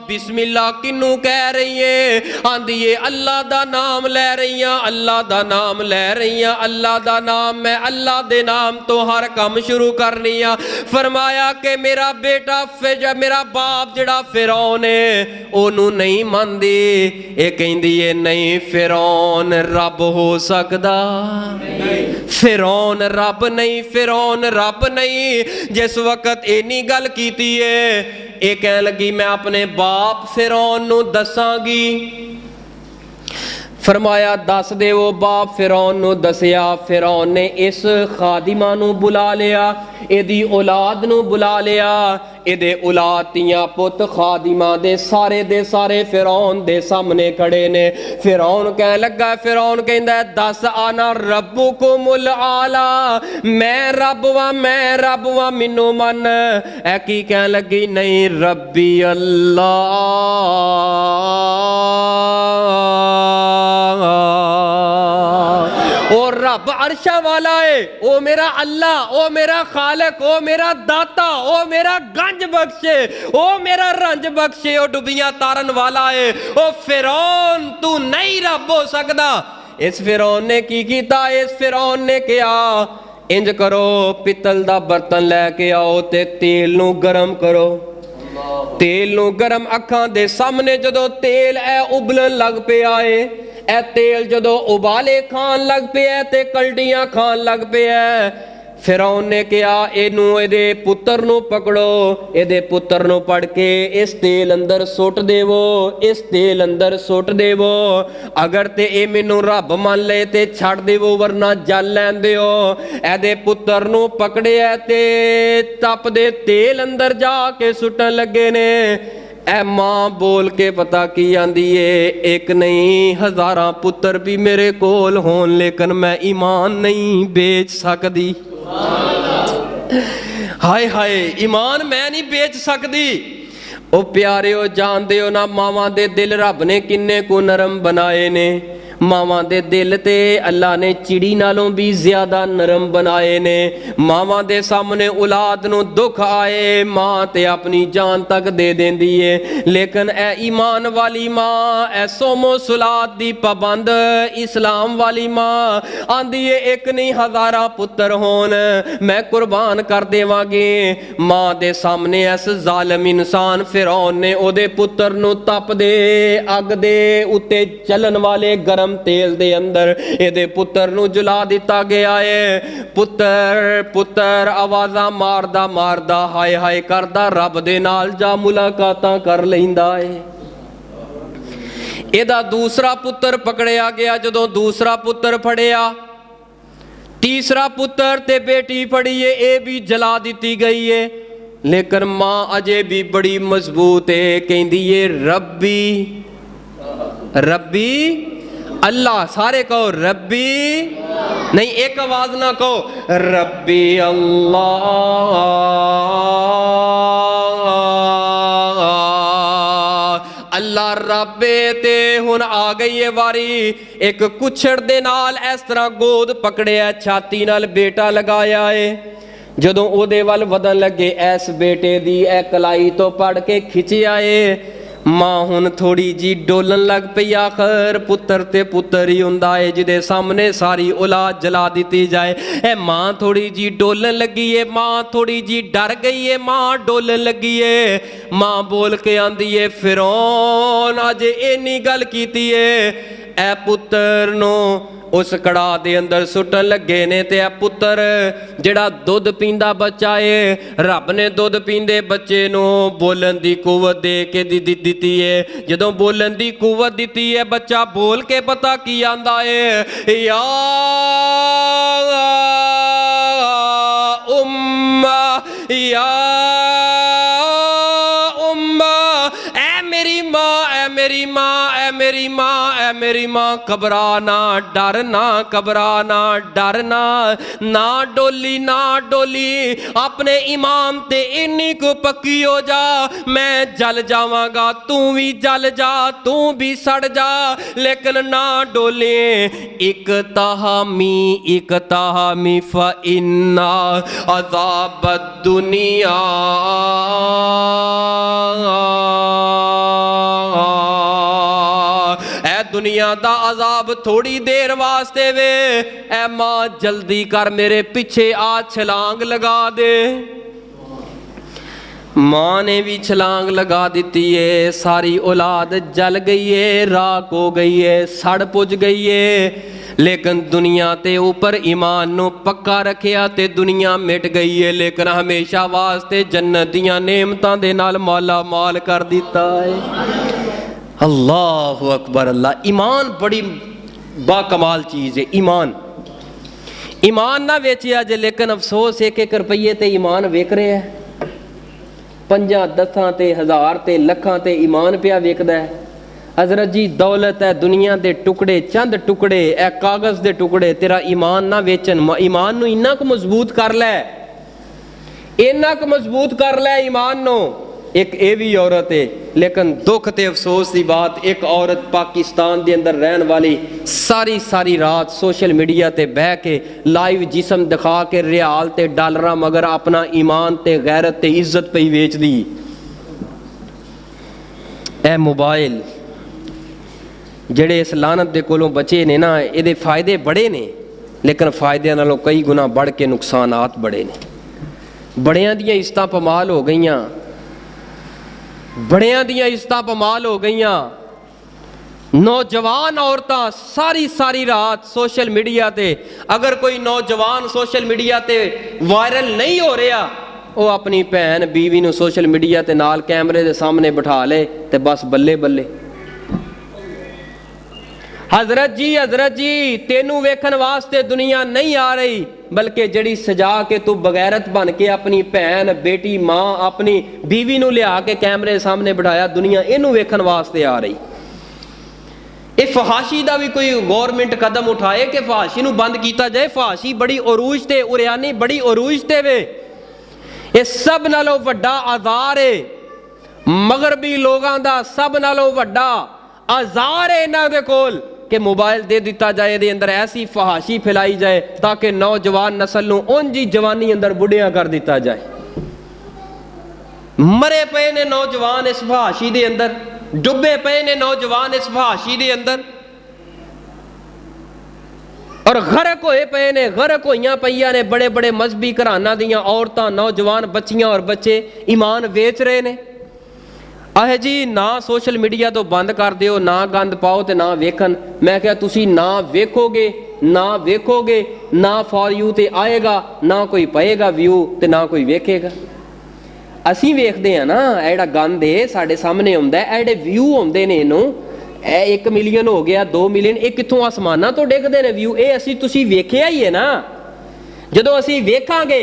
बिस्मिल्लाह किन्नू कह रही है? आंदी है अल्लाह दा नाम ले रही हैं, अल्लाह दा नाम ले रही हैं, अल्लाह दा नाम मैं अल्लाह दे नाम तो हर काम शुरू करनी आ। फरमाया कि मेरा बेटा मेरा बाप जड़ा फिरौन है ओनू नहीं मानदी। ये कहंदी है नहीं फिरौन रब हो सकदा, फिरौन रब नहीं, फिरौन रब नहीं। जिस वक्त इन्नी गल कीती है ये कहन लगी मैं अपने बाप फिरौन नू दसांगी। फरमाया दस दे वो बाप फिरौन नू दसिया। फिरौन ने इस खादिमा नू बुला लिया, एदी औलाद नू बुला लिया। एदे औलाद तियां पुत खादिमा दे सारे फिरौन दे सामने खड़े ने। फिरौन कह लगा, फिरौन कहंदा दस आना रब्बुकुमुल आला, मैं रब वां मैनू मन। ऐ की कह लगी नहीं रब्बी अल्लाह, ओ रब अरशा वाला है, ओ मेरा अल्लाह, ओ मेरा खालिक, ओ मेरा दाता, ओ मेरा गंज बख्शे, ओ मेरा रंज बख्शे, ओ डुबियां तारन वाला है। ओ फिरौन तू नहीं रब हो सकदा। इस फिरौन ने की कीता? इस फिरौन ने कहा इंज करो पित्तल दा बर्तन लैके आओ ते तेल नू गरम करो। ਤੇਲ ਨੂੰ ਗਰਮ ਅੱਖਾਂ ਦੇ ਸਾਹਮਣੇ ਜਦੋਂ ਤੇਲ ਉਬਲਣ ਲੱਗ ਪਿਆ ਏ, ਇਹ ਤੇਲ ਜਦੋਂ ਉਬਾਲੇ ਖਾਣ ਲੱਗ ਪਿਆ ਤੇ ਕਲਡੀਆਂ ਖਾਣ ਲੱਗ ਪਿਆ, ਫਿਰੌਨ ਨੇ ਕਿਹਾ ਇਹਨੂੰ, ਇਹਦੇ ਪੁੱਤਰ ਨੂੰ ਪਕੜੋ, ਇਹਦੇ ਪੁੱਤਰ ਨੂੰ ਪੜ ਕੇ ਇਸ ਤੇਲ ਅੰਦਰ ਸੁੱਟ ਦੇਵੋ, ਇਸ ਤੇਲ ਅੰਦਰ ਸੁੱਟ ਦੇਵੋ। ਅਗਰ ਤੇ ਇਹ ਮੈਨੂੰ ਰੱਬ ਮੰਨ ਲਏ ਤੇ ਛੱਡ ਦੇਵੋ, ਵਰਨਾ ਜਲ ਲੈਣ ਦਿਓ। ਇਹਦੇ ਪੁੱਤਰ ਨੂੰ ਪਕੜਿਆ ਤੇ ਤਪਦੇ ਤੇਲ ਅੰਦਰ ਜਾ ਕੇ ਸੁੱਟਣ ਲੱਗੇ ਨੇ। ਐ ਮਾਂ ਬੋਲ ਕੇ ਪਤਾ ਕੀ ਆਂਦੀ ਏ, ਇੱਕ ਨਹੀਂ ਹਜ਼ਾਰਾਂ ਪੁੱਤਰ ਵੀ ਮੇਰੇ ਕੋਲ ਹੋਣ, ਲੇਕਿਨ ਮੈਂ ਈਮਾਨ ਨਹੀਂ ਵੇਚ ਸਕਦੀ। ਹਾਏ ਹਾਏ, ਈਮਾਨ ਮੈਂ ਨਹੀਂ ਵੇਚ ਸਕਦੀ। ਉਹ ਪਿਆਰਿਓ, ਜਾਣਦੇ ਹੋ ਨਾ ਮਾਵਾਂ ਦੇ ਦਿਲ ਰੱਬ ਨੇ ਕਿੰਨੇ ਕੁ ਨਰਮ ਬਣਾਏ ਨੇ। ਮਾਵਾਂ ਦੇ ਦਿਲ ਤੇ ਅੱਲਾ ਨੇ ਚਿੜੀ ਨਾਲੋਂ ਵੀ ਜ਼ਿਆਦਾ ਨਰਮ ਬਣਾਏ ਨੇ। ਮਾਵਾਂ ਦੇ ਸਾਹਮਣੇ ਔਲਾਦ ਨੂੰ ਦੁੱਖ ਆਏ, ਮਾਂ ਤੇ ਆਪਣੀ ਜਾਨ ਤੱਕ ਦੇ ਦਿੰਦੀ ਏ, ਲੇਕਿਨ ਇਹ ਈਮਾਨ ਵਾਲੀ ਮਾਂ, ਇਹ ਸੋਮੋ ਸੁਲਾਤ ਦੀ ਪਾਬੰਦ ਇਸਲਾਮ ਵਾਲੀ ਮਾਂ ਆਂਦੀ ਏ ਇੱਕ ਨਹੀਂ ਹਜ਼ਾਰਾਂ ਪੁੱਤਰ ਹੋਣ ਮੈਂ ਕੁਰਬਾਨ ਕਰ ਦੇਵਾਂਗੀ। ਮਾਂ ਦੇ ਸਾਹਮਣੇ ਇਸ ਜ਼ਾਲਮ ਇਨਸਾਨ ਫਿਰੌਨ ਨੇ ਉਹਦੇ ਪੁੱਤਰ ਨੂੰ ਤਪਦੇ ਅੱਗ ਦੇ ਉੱਤੇ ਚੱਲਣ ਵਾਲੇ ਗਰਮ ਤੇਲ ਦੇ ਅੰਦਰ ਇਹਦੇ ਪੁੱਤਰ ਨੂੰ ਜਲਾ ਦਿੱਤਾ ਗਿਆ ਏ। ਪੁੱਤਰ ਪੁੱਤਰ ਆਵਾਜ਼ਾਂ ਮਾਰਦਾ ਮਾਰਦਾ ਹਾਏ ਹਾਏ ਕਰਦਾ ਰੱਬ ਦੇ ਨਾਲ ਜਾ ਮੁਲਾਕਾਤਾਂ ਕਰ ਲੈਂਦਾ ਏ। ਇਹਦਾ ਦੂਸਰਾ ਪੁੱਤਰ ਪਕੜਿਆ ਗਿਆ। ਜਦੋਂ ਦੂਸਰਾ ਪੁੱਤਰ ਫੜਿਆ, ਤੀਸਰਾ ਪੁੱਤਰ ਤੇ ਬੇਟੀ ਫੜੀ ਏ, ਇਹ ਵੀ ਜਲਾ ਦਿੱਤੀ ਗਈ ਏ। ਲੇਕਿਨ ਮਾਂ ਅਜੇ ਵੀ ਬੜੀ ਮਜ਼ਬੂਤ ਏ, ਕਹਿੰਦੀ ਏ ਰੱਬੀ ਰੱਬੀ अल्लाह। सारे कहो रब्बी, नहीं एक आवाज ना कहो, रब्बी अल्लाह। अल्लाह रब्बे ते हुन आ गई है वारी। एक कुछड़ दे नाल इस तरह गोद पकड़िया, छाती नाल बेटा लगाया है। जदों ओदे वल वधन लगे, इस बेटे दी ए कलाई तो पड़ के खिंचिया है। मां हुन थोड़ी जी डोलन लग पई। आखिर पुत्र ते पुत्र ही हुंदा है जिहदे सामने सारी औलाद जला दी जाए। ए मां थोड़ी जी डोलन लगी है, मां थोड़ी जी डर गई है, मां डोलन लगी है। मां बोल के आंदी है फिरौन अज इन्नी गल कीती है, ए पुत्र नो उस कड़ा दे अंदर सुटन लगे ने। ते पुत्र जिहड़ा दुध पींदा बच्चा है, रब ने दुध पींदे बच्चे नूं बोलन दी कुवत दे के दित्ती है। जदों बोलन दी कुवत दित्ती है, बच्चा बोल के पता की आंदा है, या उम्मा या उम्मा, ऐ मेरी माँ, ऐ मेरी माँ, ऐ मेरी माँ, ऐ मेरी माँ, घबराना डरना, घबराना डरना, ना डोली ना डोली, अपने ईमान ते इन्नी को पक्की हो जा, मैं जल जावांगा, तू भी जल जा, तू भी सड़ जा, लेकिन ना डोले। एक तहामी फ इन्ना अज़ाब दुनिया, दुनिया दा अजाब थोड़ी देर वास्ते वे। ऐ मां जल्दी कर मेरे पीछे आ छलांग लगा दे। मां ने भी छलांग लगा दी है। सारी औलाद जल गई है, राख हो गई है, सड़ पुज गई है। लेकिन दुनिया ते ऊपर ईमान नू पक्का रखिया ते दुनिया मिट गई है, लेकिन हमेशा वास्ते जन्नत दियां नेमतां दे नाल माला माल कर दिता है। अल्लाह अकबर अल्लाह। ईमान बड़ी बाकमाल चीज़ है। ईमान ना वेचिया जे, लेकिन अफसोस एक एक रुपये ते ईमान वेक रहे है। 5 10 ते 1000 ते लखां ते ईमान पिया वेकदा है। हजरत जी दौलत है, दुनिया दे टुकड़े, चंद टुकड़े, ए कागज़ दे टुकड़े, तेरा ईमान ना वेचन। ईमान नू इन्ना क मजबूत कर लै, इन्ना क मजबूत कर लै ईमान नू। एक ये भी औरत है, लेकिन दुख ते अफसोस की बात, एक औरत पाकिस्तान के अंदर रहने वाली सारी सारी रात सोशल मीडिया ते बह के लाइव जिसम दिखा के रियाल ते डॉलर मगर अपना ईमान ते गैरत ते इज्जत पे वेच दी। ए मोबाइल जेड़े इस लानत दे कोलों बचे ने ना, ये फायदे बड़े ने, लेकिन फायदे नालों कई गुना बढ़ के नुकसानात बड़े ने। बड़ियां दियां इज्जतां पमाल हो गईयां, بڑیاں دیاں عزتاں پامال ہو گئیاں. نوجوان عورتاں ساری رات سوشل میڈیا تے، اگر کوئی نوجوان سوشل میڈیا تے وائرل نہیں ہو رہا، وہ اپنی بہن بیوی نو سوشل میڈیا تے نال کیمرے دے سامنے بٹھا لے تے بس بلے بلے. حضرت جی تینوں ویکھن واسطے دنیا نہیں آ رہی، بلکہ جڑی سجا کے تو بغیرت بن کے اپنی بہن بیٹی ماں اپنی بیوی نو لیا کے کیمرے سامنے بٹھایا، دنیا اینو ویکھن واسطے آ رہی. یہ فحاشی دا بھی کوئی گورنمنٹ قدم اٹھائے کہ فحاشی نو بند کیتا جائے. فحاشی بڑی عروج تے، اریانی بڑی عروج تے وے. یہ سب نالوں وڈا آزار ہے مغربی لوگاں دا، سب نالوں وڈا آزار ہے انہاں دے کول کہ موبائل دے دیتا جائے، دے اندر ایسی فحاشی پھیلائی جائے تاکہ نوجوان نسل نو اونجی جوانی اندر بڑھیاں کر دیتا جائے. مرے پے نے نوجوان اس فحاشی دے اندر، ڈبے پے نے نوجوان اس فحاشی دے اندر، اور غرق ہوئے پے نے، غرق ہوئیاں پئیاں نے. بڑے بڑے مذہبی گھرانہ دیاں عورتاں، نوجوان بچیاں اور بچے ایمان ویچ رہے نے. جی نہ سوشل میڈیا تو بند کر دیو، نہ گند پاؤ تے نہ ویکھن. میں کہا تسی نہ ویکھو گے نہ فار یو تے آئے گا، نہ کوئی پائے گا ویو تے نہ کوئی ویکھے گا. اسی ویکھدے ہیں نا ایڑا گند ہے ساڈے سامنے ہوندا ہے، ایڑے ویو ہوندے نے اینو، 1 ملین ہو گیا 2 ملین، یہ کتھوں آسماناں تو ڈگدے نے ویو. اے اسی تسی ویکھیا ہی ہے نا. جدو اسی ویکھاں گے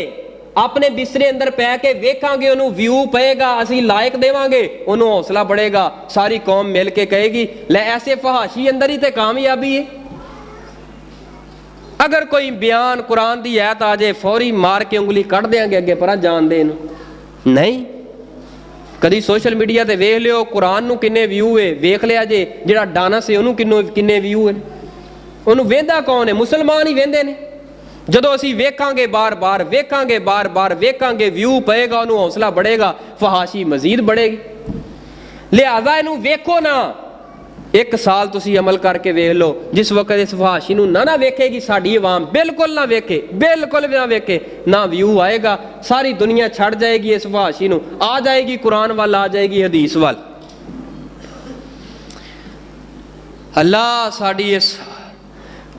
اپنے بسترے اندر پہ کے ویکھاں گے، انہوں ویو پئے گا، اسی لائک دیواں گے، انہوں حوصلہ بڑھے گا، ساری قوم مل کے کہے گی لے ایسے فحاشی اندر ہی تے کامیابی ہے. اگر کوئی بیان قرآن دی آیت آ جائے فوری مار کے انگلی کٹ دیاں گے اگے پرا جان دے نہیں. کدی سوشل میڈیا تے ویکھ لیو قرآن نو کنے ویو ہے، ویکھ لیا جے جڑا ڈانس ہے انہوں کنے ویو ہے. انہوں ویندا کون ہے؟ مسلمان ہی ویندے نے. جدو اسی ویکھاں گے بار بار ویکھاں گے ویو پئے گا، انہوں حوصلہ بڑھے گا، فحاشی مزید بڑھے گی. لہذا انہوں ویکھو نا، 1 سال تسی عمل کر کے ویکھ لو. جس وقت اس فحاشی نو نہ ویکھے گی ساڈی عوام، بالکل نہ ویکھے، نہ ویو آئے گا، ساری دنیا چھڑ جائے گی اس فحاشی نو، آ جائے گی قرآن وال، آ جائے گی حدیث وال. اللہ ساڈی اس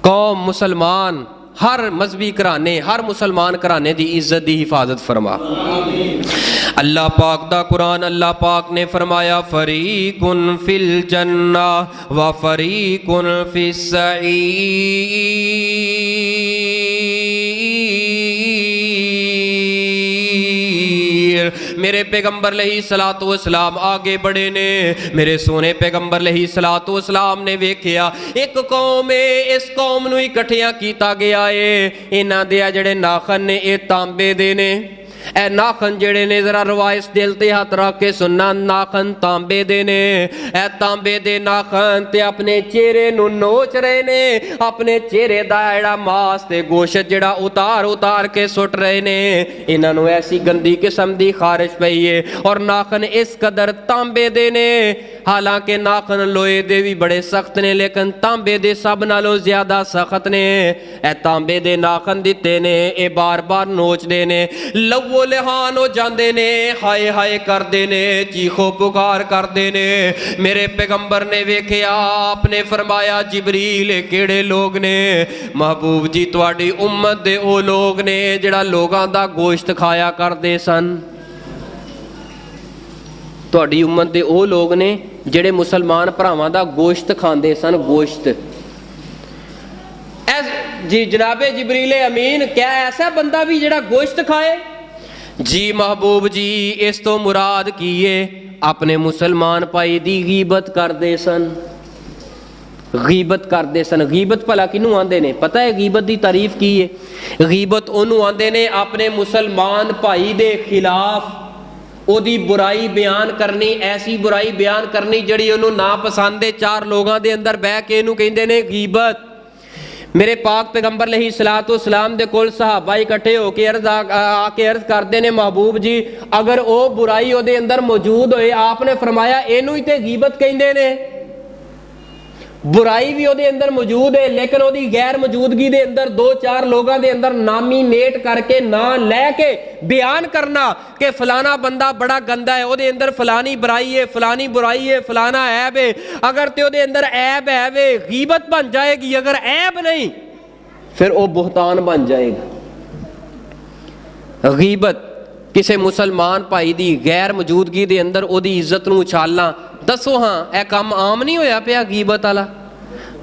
قوم مسلمان ہر مذہبی گھرانے، ہر مسلمان گھرانے دی عزت دی حفاظت فرما. اللہ پاک دا قرآن، اللہ پاک نے فرمایا فریقن فی الجنہ و فریقن فی السعیر. میرے پیغمبر علیہ الصلوۃ والسلام آگے بڑھے نے، میرے سونے پیغمبر علیہ الصلوۃ والسلام نے ویکھیا ایک قوم ہے، اس قوم نو اکٹھیاں کیتا گیا ہے. انہاں دے جڑے ناخن نے اے تانبے دے نے. اے ناخن جڑے نے ذرا روایت دل تے ہاتھ رکھ کے سننا، ناخن تانبے دے نے. اے تانبے دے ناخن تے اپنے چہرے نو نوچ رہے نے، اپنے چہرے دا ایڑا ماس تے گوشت جڑا اتار کے سٹ رہے نے. انہاں نو ایسی گندی قسم دی خارش پئی ہے، اور ناخن اس قدر تانبے دے نے. حالانکہ ناخن لوہے دے بھی بڑے سخت نے، لیکن تانبے دے سب نالوں زیادہ سخت نے. اے تانبے دے ناخن دتے نے، اے بار بار نوچ دے نے، لو لہان ہو جاندے نے، ہائے ہائے کر دے نے، چیخو پکار کر دے نے. میرے پیغمبر نے ویکھیا، آپ نے فرمایا جبریل کیڑے لوگ نے؟ محبوب جی تواڈی امت دے او لوگ نے جڑا لوگاں دا گوشت کھایا کر دے سن. تواڈی امت دے او لوگ نے جڑے مسلمان بھراواں دا گوشت کھاندے سن. گوشت جی جناب جبریل امین، کیا ایسا بندہ بھی جڑا گوشت کھائے؟ جی محبوب جی اس تو مراد کیے اپنے مسلمان پائی دی غیبت کر دے سن. غیبت کر دے سن. غیبت بھلا کنوں آندے نے؟ پتہ ہے غیبت دی تعریف کی ہے؟ غیبت انہوں آندے نے اپنے مسلمان بھائی دے خلاف او دی برائی بیان کرنی، ایسی برائی بیان کرنی جڑی انہوں ناپسند ہے. 4 لوگاں دے اندر بہ کے انہوں کہندے نے غیبت. میرے پاک پیغمبر علیہ الصلوۃ والسلام دے کول صحابہ اکٹھے ہو کے آ کے عرض کردے نے محبوب جی اگر او برائی او دے اندر موجود ہوئے، آپ نے فرمایا اینو ہی تے غیبت کہندے نے. बुराई भी ਉਹਦੇ ਅੰਦਰ ਮੌਜੂਦ ਹੈ, ਲੇਕਿਨ ਉਹਦੀ ਗੈਰ ਮੌਜੂਦਗੀ ਦੇ ਅੰਦਰ ਦੋ ਚਾਰ ਲੋਕਾਂ ਦੇ ਅੰਦਰ ਨਾਮੀਨੇਟ ਕਰਕੇ ਨਾਂ ਲੈ ਕੇ ਬਿਆਨ ਕਰਨਾ ਕਿ ਫਲਾਣਾ ਬੰਦਾ ਬੜਾ ਗੰਦਾ ਹੈ, ਉਹਦੇ ਅੰਦਰ ਫਲਾਣੀ ਬੁਰਾਈ ਹੈ, ਫਲਾਣੀ ਬੁਰਾਈ ਹੈ, ਫਲਾਣਾ ऐब है। अगर ते ਉਹਦੇ ਅੰਦਰ ऐब है वे गीबत बन जाएगी, अगर ऐब नहीं फिर वो बुहतान बन जाएगा। गीबत किसी मुसलमान भाई दी गैर मौजूदगी दे अंदर ओदी इज्जत नूं उछालना, दसो हाँ यह काम आम नहीं होया पिया गीबत वाला।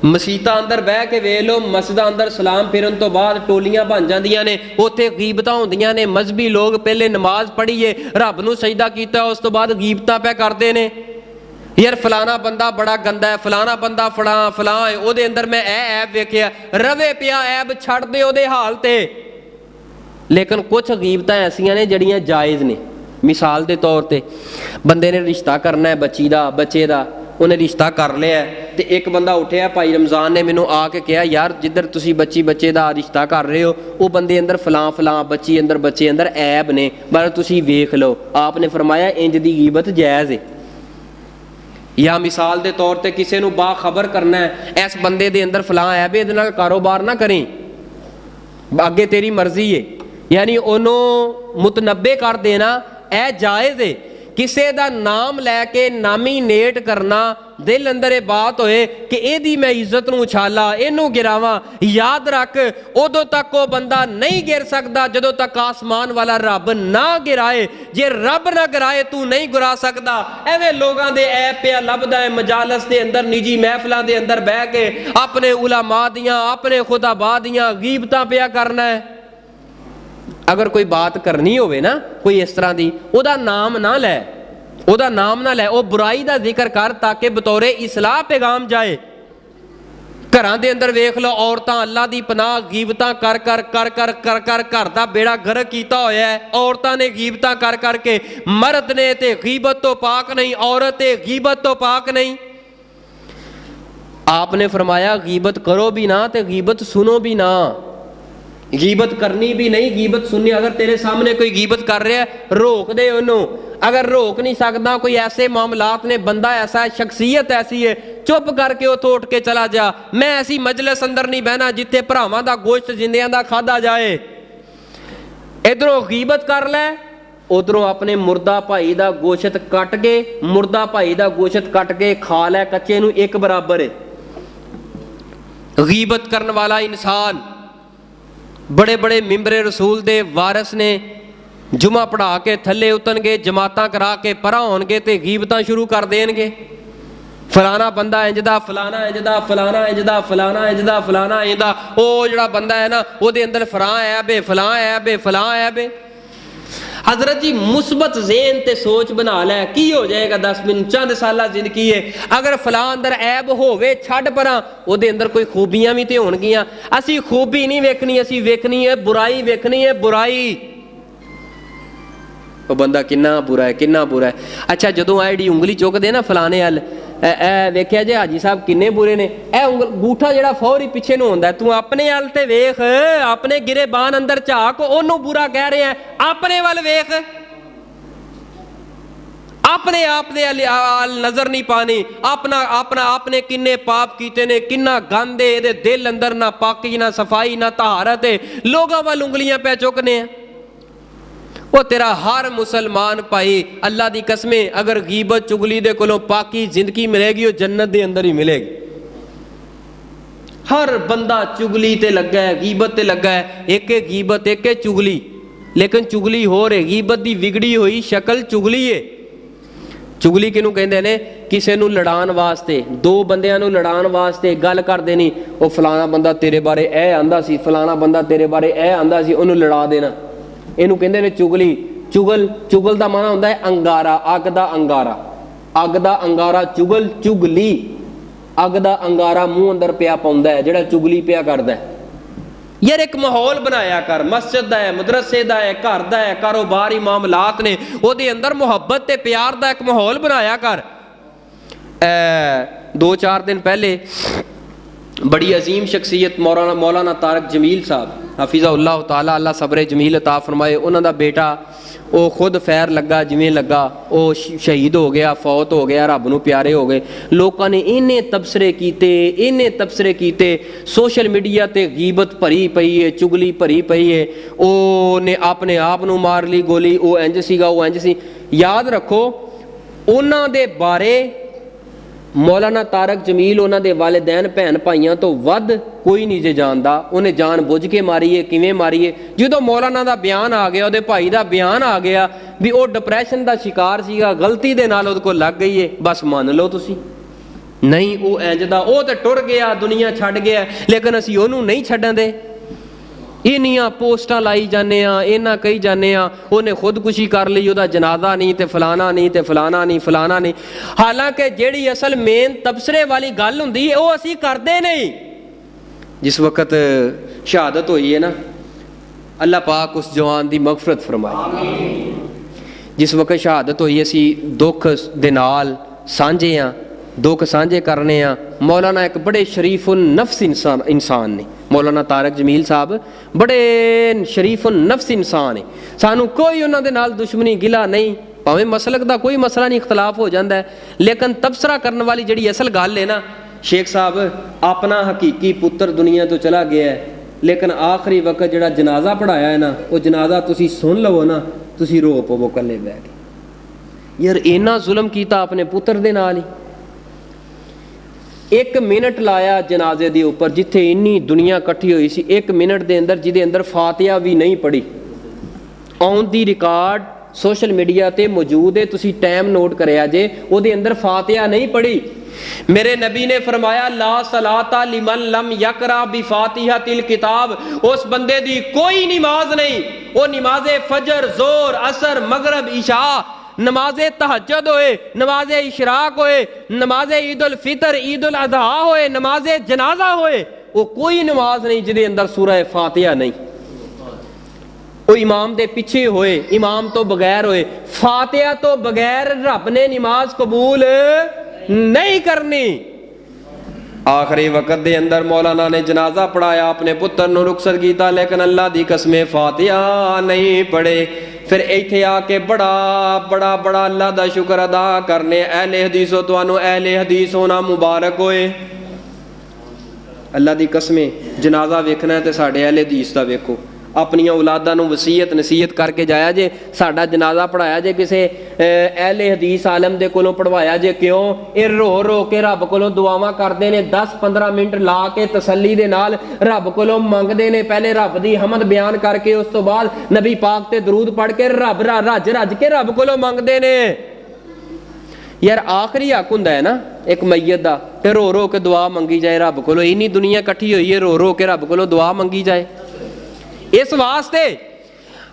मसीतां अंदर बह के वेख लो, मस्जिदां अंदर सलाम फिरन तो बाद टोलियां बन जांदियां ने, उत्थे गीबतां होंदियां ने। मजहबी लोग पहले नमाज पढ़ीए, रब नूं सजदा कीता, उस तो बाद गीबतां पे करदे ने, यार फलाना बंदा बड़ा गंदा है, फलाना बंदा फलां है, ਉਹਦੇ अंदर मैं ऐब वेखिया, रवे पिया ऐब छड़ दे ਉਹਦੇ हाल ते। लेकिन कुछ गीबतां ऐसियां ने जड़ियां जायज़ ने। मिसाल के तौर पर बंदे ने रिश्ता करना है बच्ची का, बच्चे का, उन्हें रिश्ता कर लिया तो एक बंदा उठिया, भाई रमज़ान ने मैनू आके कहा यार जिधर तुसी बच्चे का रिश्ता कर रहे हो वो बंदे अंदर फलां बच्चे अंदर ऐब ने, पर तुसी वेख लो। आपने फरमाया इंज दी गीबत जायज़ है। या मिसाल के तौर पर किसी को बाखबर करना है, इस बंदे दे अंदर फलां ऐब है, इहदे नाल कारोबार ना करें, अगे तेरी मर्जी है, यानी उन्होंने मुतनब्बे कर देना ए जायज़ है। किसी का नाम लैके नामीनेट करना, दिल अंदर ये बात होए कि एदी मैं इज्जत नूं उछाला, इनू गिरावां, याद रख उदों तक वो बंदा नहीं गिर सकता जदों तक आसमान वाला रब ना गिराए। जे रब ना गिराए तू नहीं गिरा सकता। एवें लोगों के ऐब पिया लभदा है मजालस के अंदर, निजी महफलों के अंदर बह के अपने उलमा दियां, अपने खुदाबा दियां गीबतां पिया करना है। अगर कोई बात करनी होवे ना कोई इस तरह की, ओदा नाम ना लै, ओदा नाम ना लै, वो बुराई का जिक्र कर ताकि बतौरे इस्लाह पैगाम जाए। घरां दे अंदर वेख लो औरतां अल्लाह दी पनाह गीबतां कर कर कर कर कर कर घर दा बेड़ा गर्क कीता होया है। औरतां ने गीबतां कर कर के, मर्द ने ते गीबत तो पाक नहीं, औरत ते गीबत तो पाक नहीं। आपने फरमाया गीबत करो भी ना ते गीबत सुनो भी ना। गीबत करनी भी नहीं, गीबत सुननी। अगर तेरे सामने कोई गीबत कर रहा है रोक दे उन्होंने, अगर रोक नहीं सकता कोई ऐसे मामलात ने, बंदा ऐसा है, शख्सियत ऐसी है, चुप करके उतो उठ के चला जा। मैं ऐसी मजलिस अंदर नहीं बहना जिथे भरावां दा गोश्त जिंदियां दा खादा जाए। इधरों गीबत कर लै, उधरों अपने मुर्दा भाई दा गोश्त कट के, मुर्दा भाई दा गोश्त कट के खा लै, कच्चे नूं एक बराबर है। गीबत करने वाला इंसान, बड़े बड़े मिंबरे रसूल दे वारस ने, जुमा पढ़ा के थले उतरनगे, जमातां करा के परा होणगे ते गीबतां शुरू कर देणगे। फलाना बंदा इंजदा, फलाना इंजदा, फलाना इंजदा, फलाना इंजदा, फलाना इंजदा, ओ जिहड़ा बंदा है ना ओहदे अंदर फलां ऐब है, फलां ऐब है, फलां ऐब है। हजरत जी मुस्बत ज़हन ते सोच बना लै, की हो जाएगा 10 मिनट चंद साला जिंदगी है। अगर फलां अंदर ऐब होवे छड़ परां, ओहदे अंदर कोई खूबियां भी तो होणगियां। असी खूबी नहीं वेखनी, असी वेखनी है बुराई, वेखनी है बुराई। वो बंदा किन्ना बुरा है, किन्ना बुरा है। अच्छा जदों आ जिहड़ी उंगली चुकदे ना फलाने अल, वेख्या जे हाजी साहब किन्ने बुरे ने, अंगूठा जिहड़ा फौरी पिछे नूं हुंदा, तू अपने अल ते वेख, अपने गिरेबान अंदर झाक, ओनू बुरा कह रहे हैं, अपने वल वेख, अपने आप दे नजर नहीं पानी। अपना अपना आपने किन्ने पाप कीते ने, किन्ना गंद है इहदे दिल अंदर, ना पाकी ना सफाई ना तहारत है, लोगों वाल उंगलियां पै चुकने। वो तेरा हर मुसलमान भाई अल्लाह दी कसमें, अगर गीबत चुगली दे कोलों पाकी जिंदगी मिलेगी, वो जन्नत दे अंदर ही मिलेगी। हर बंदा चुगली ते लगा है, गीबत ते लगा है। एक गीबत एक चुगली, लेकिन चुगली हो रही, गीबत दी विगड़ी हुई शक्ल चुगली है। चुगली किनू कहंदे ने? किसी नूं लड़ाण वास्ते, दो बंदियां नूं लड़ाण वास्ते गल कर देनी, वो फलाना बंदा तेरे बारे ए आंदा सी, फलाना बंदा तेरे बारे ए आंदा सी, उन्होंने लड़ा देना। इनू कहंदे ने चुगली। चुगल दा माना हुंदा है अंगारा, अग दा अंगारा, अग दा अंगारा चुगल, चुगली अग दा अंगारा मूँह अंदर पिया पाउंदा है जिहड़ा चुगली पिया करदा है। यार एक माहौल बनाया कर, मस्जिद दा है, मदरसे दा है, घर दा है, कारोबारी मामलात ने, ओहदे अंदर मुहब्बत ते प्यार दा एक माहौल बनाया कर। 2-4 दिन पहले बड़ी अजीम शख्सियत मौलाना तारक जमील साहब हफीज़हुल्लाह ताला, अल्लाह सब्र जमील अता फरमाए। उन्हां दा बेटा वो खुद फैर लगा जिवें लगा, वो शहीद हो गया, फौत हो गया, रब नूं प्यारे हो गए। लोगों ने इन्ने तबसरे कीते, सोशल मीडिया ते गीबत भरी पई है, चुगली भरी पई है। उन्हें अपने आप नूं मार ली गोली, वो इंज सीगा, वो इंज सी। याद रखो उन्हां दे बारे मौलाना तारक जमील उन्हां दे वालिदैन भैन भाइयों तो वध कोई नहीं जे जानदा। उन्हें जान बुझ के मारी है, किवें मारी है। जो मौलाना दा बयान आ गया, उहदे भाई दा बयान आ गया भी वो डिप्रैशन दा शिकार सीगा, गलती दे नाल उहदे कोल लग गई है, बस मान लो तुसी। नहीं वो इंज दा, वो तो टुर गया, दुनिया छड्ड गया, लेकिन असीं ओनू नहीं छड्डण दे। इन्नियां पोस्टां लाई जाने, इन्ना कही जाने उन्हें खुदकुशी कर ली, उहदा जनाजा नहीं ते फलाना नहीं ते फलाना नहीं फलाना नहीं। हालांकि जिहड़ी असल मेन तबसरे वाली गल हुंदी है वो असीं करदे नहीं। जिस वक्त शहादत हुई है ना, अल्लाह पाक उस जवान दी मगफरत फरमाए। जिस वक्त शहादत हुई असीं दुख दे नाल सांझे हाँ, दुख सांझे करने मौलाना एक बड़े शरीफुन नफ्स इंसान ने, मौलाना तारक जमील साहब बड़े शरीफुन नफ्स इंसान है। सानू कोई उन्हां दे नाल दुश्मनी गिला नहीं, भावें मसलक दा कोई मसला नहीं, इख्तलाफ हो जाता है, लेकिन तबसरा करने वाली जिहड़ी असल गल है ना, शेख साहब अपना हकीकी पुत्र दुनिया तो चला गया है, लेकिन आखिरी वक्त जिहड़ा जनाजा पढ़ाया है ना, वो जनाजा तुसी सुन लवो ना, तुसी रो पवो कल्ले बैठ के। यार इन्ना जुल्म कीता अपने पुत्र दे नाल ही। 1 मिनट लाया जनाजे के उपर, जिथे इन्नी दुनिया इकट्ठी हुई सी, 1 मिनट के अंदर जिदे अंदर फातिहा भी नहीं पढ़ी। On the record social media ते मौजूद है, तुसी टाइम नोट करया जे, उहदे अंदर फातिहा नहीं पढ़ी। मेरे नबी ने फरमाया ला सलाता लिमन लम यकरा बिफातिहातिल किताब, उस बंदे दी कोई नमाज नहीं, वो नमाजे फजर, जोर, असर, मगरब, इशा, नमाजे तहज्जुद होए, नमाजे इशराक होए, नमाजे ईद उल फितर, ईद उल अजहा होए, नमाजे जनाजा होए, वो कोई नमाज नहीं जिहदे अंदर सूरह फातिहा नहीं। वो इमाम दे पिछे होए, इमाम तो बगैर होए, फातिहा तो बगैर रब ने नमाज कबूल नहीं करनी। आखिरी वक्त दे अंदर मौलाना ने जनाजा पढ़ाया, अपने पुत्र नूं रुखसत कीता, लेकिन अल्लाह दी कसमें फातिहा नहीं पढ़े। फिर इत्थे आके बड़ा बड़ा बड़ा अल्लाह दा शुक्र अदा करने, अहले हदीसो तुहानू अहले हदीस होना मुबारक होए। अल्लाह दी कसमें जनाजा वेखना है तो साढ़े अहले हदीस दा वेखो, अपनिया औलादा नूं वसीयत नसीहत करके जाया जे, साडा जनाजा पढ़ाया जे किसी अहले हदीस आलम दे कोलों पढ़वाया जे। क्यों? ये रो रो के रब कोलों दुआवां करते ने, 10-15 मिनट ला के तसल्ली दे नाल रब कोलों मंगते ने, पहले रब दी हमद बयान करके उस तो बाद नबी पाक ते दरूद पढ़ के रब रज रज के रब कोलों मंगते ने। यार आखिरी हक हुंदा है ना एक मैयत दा, ते रो रो के दुआ मंगी जाए रब कोलों। इन्नी दुनिया इकट्ठी हुई है, रो रो के रब कोलों दुआ मंगी जाए। इस वास्ते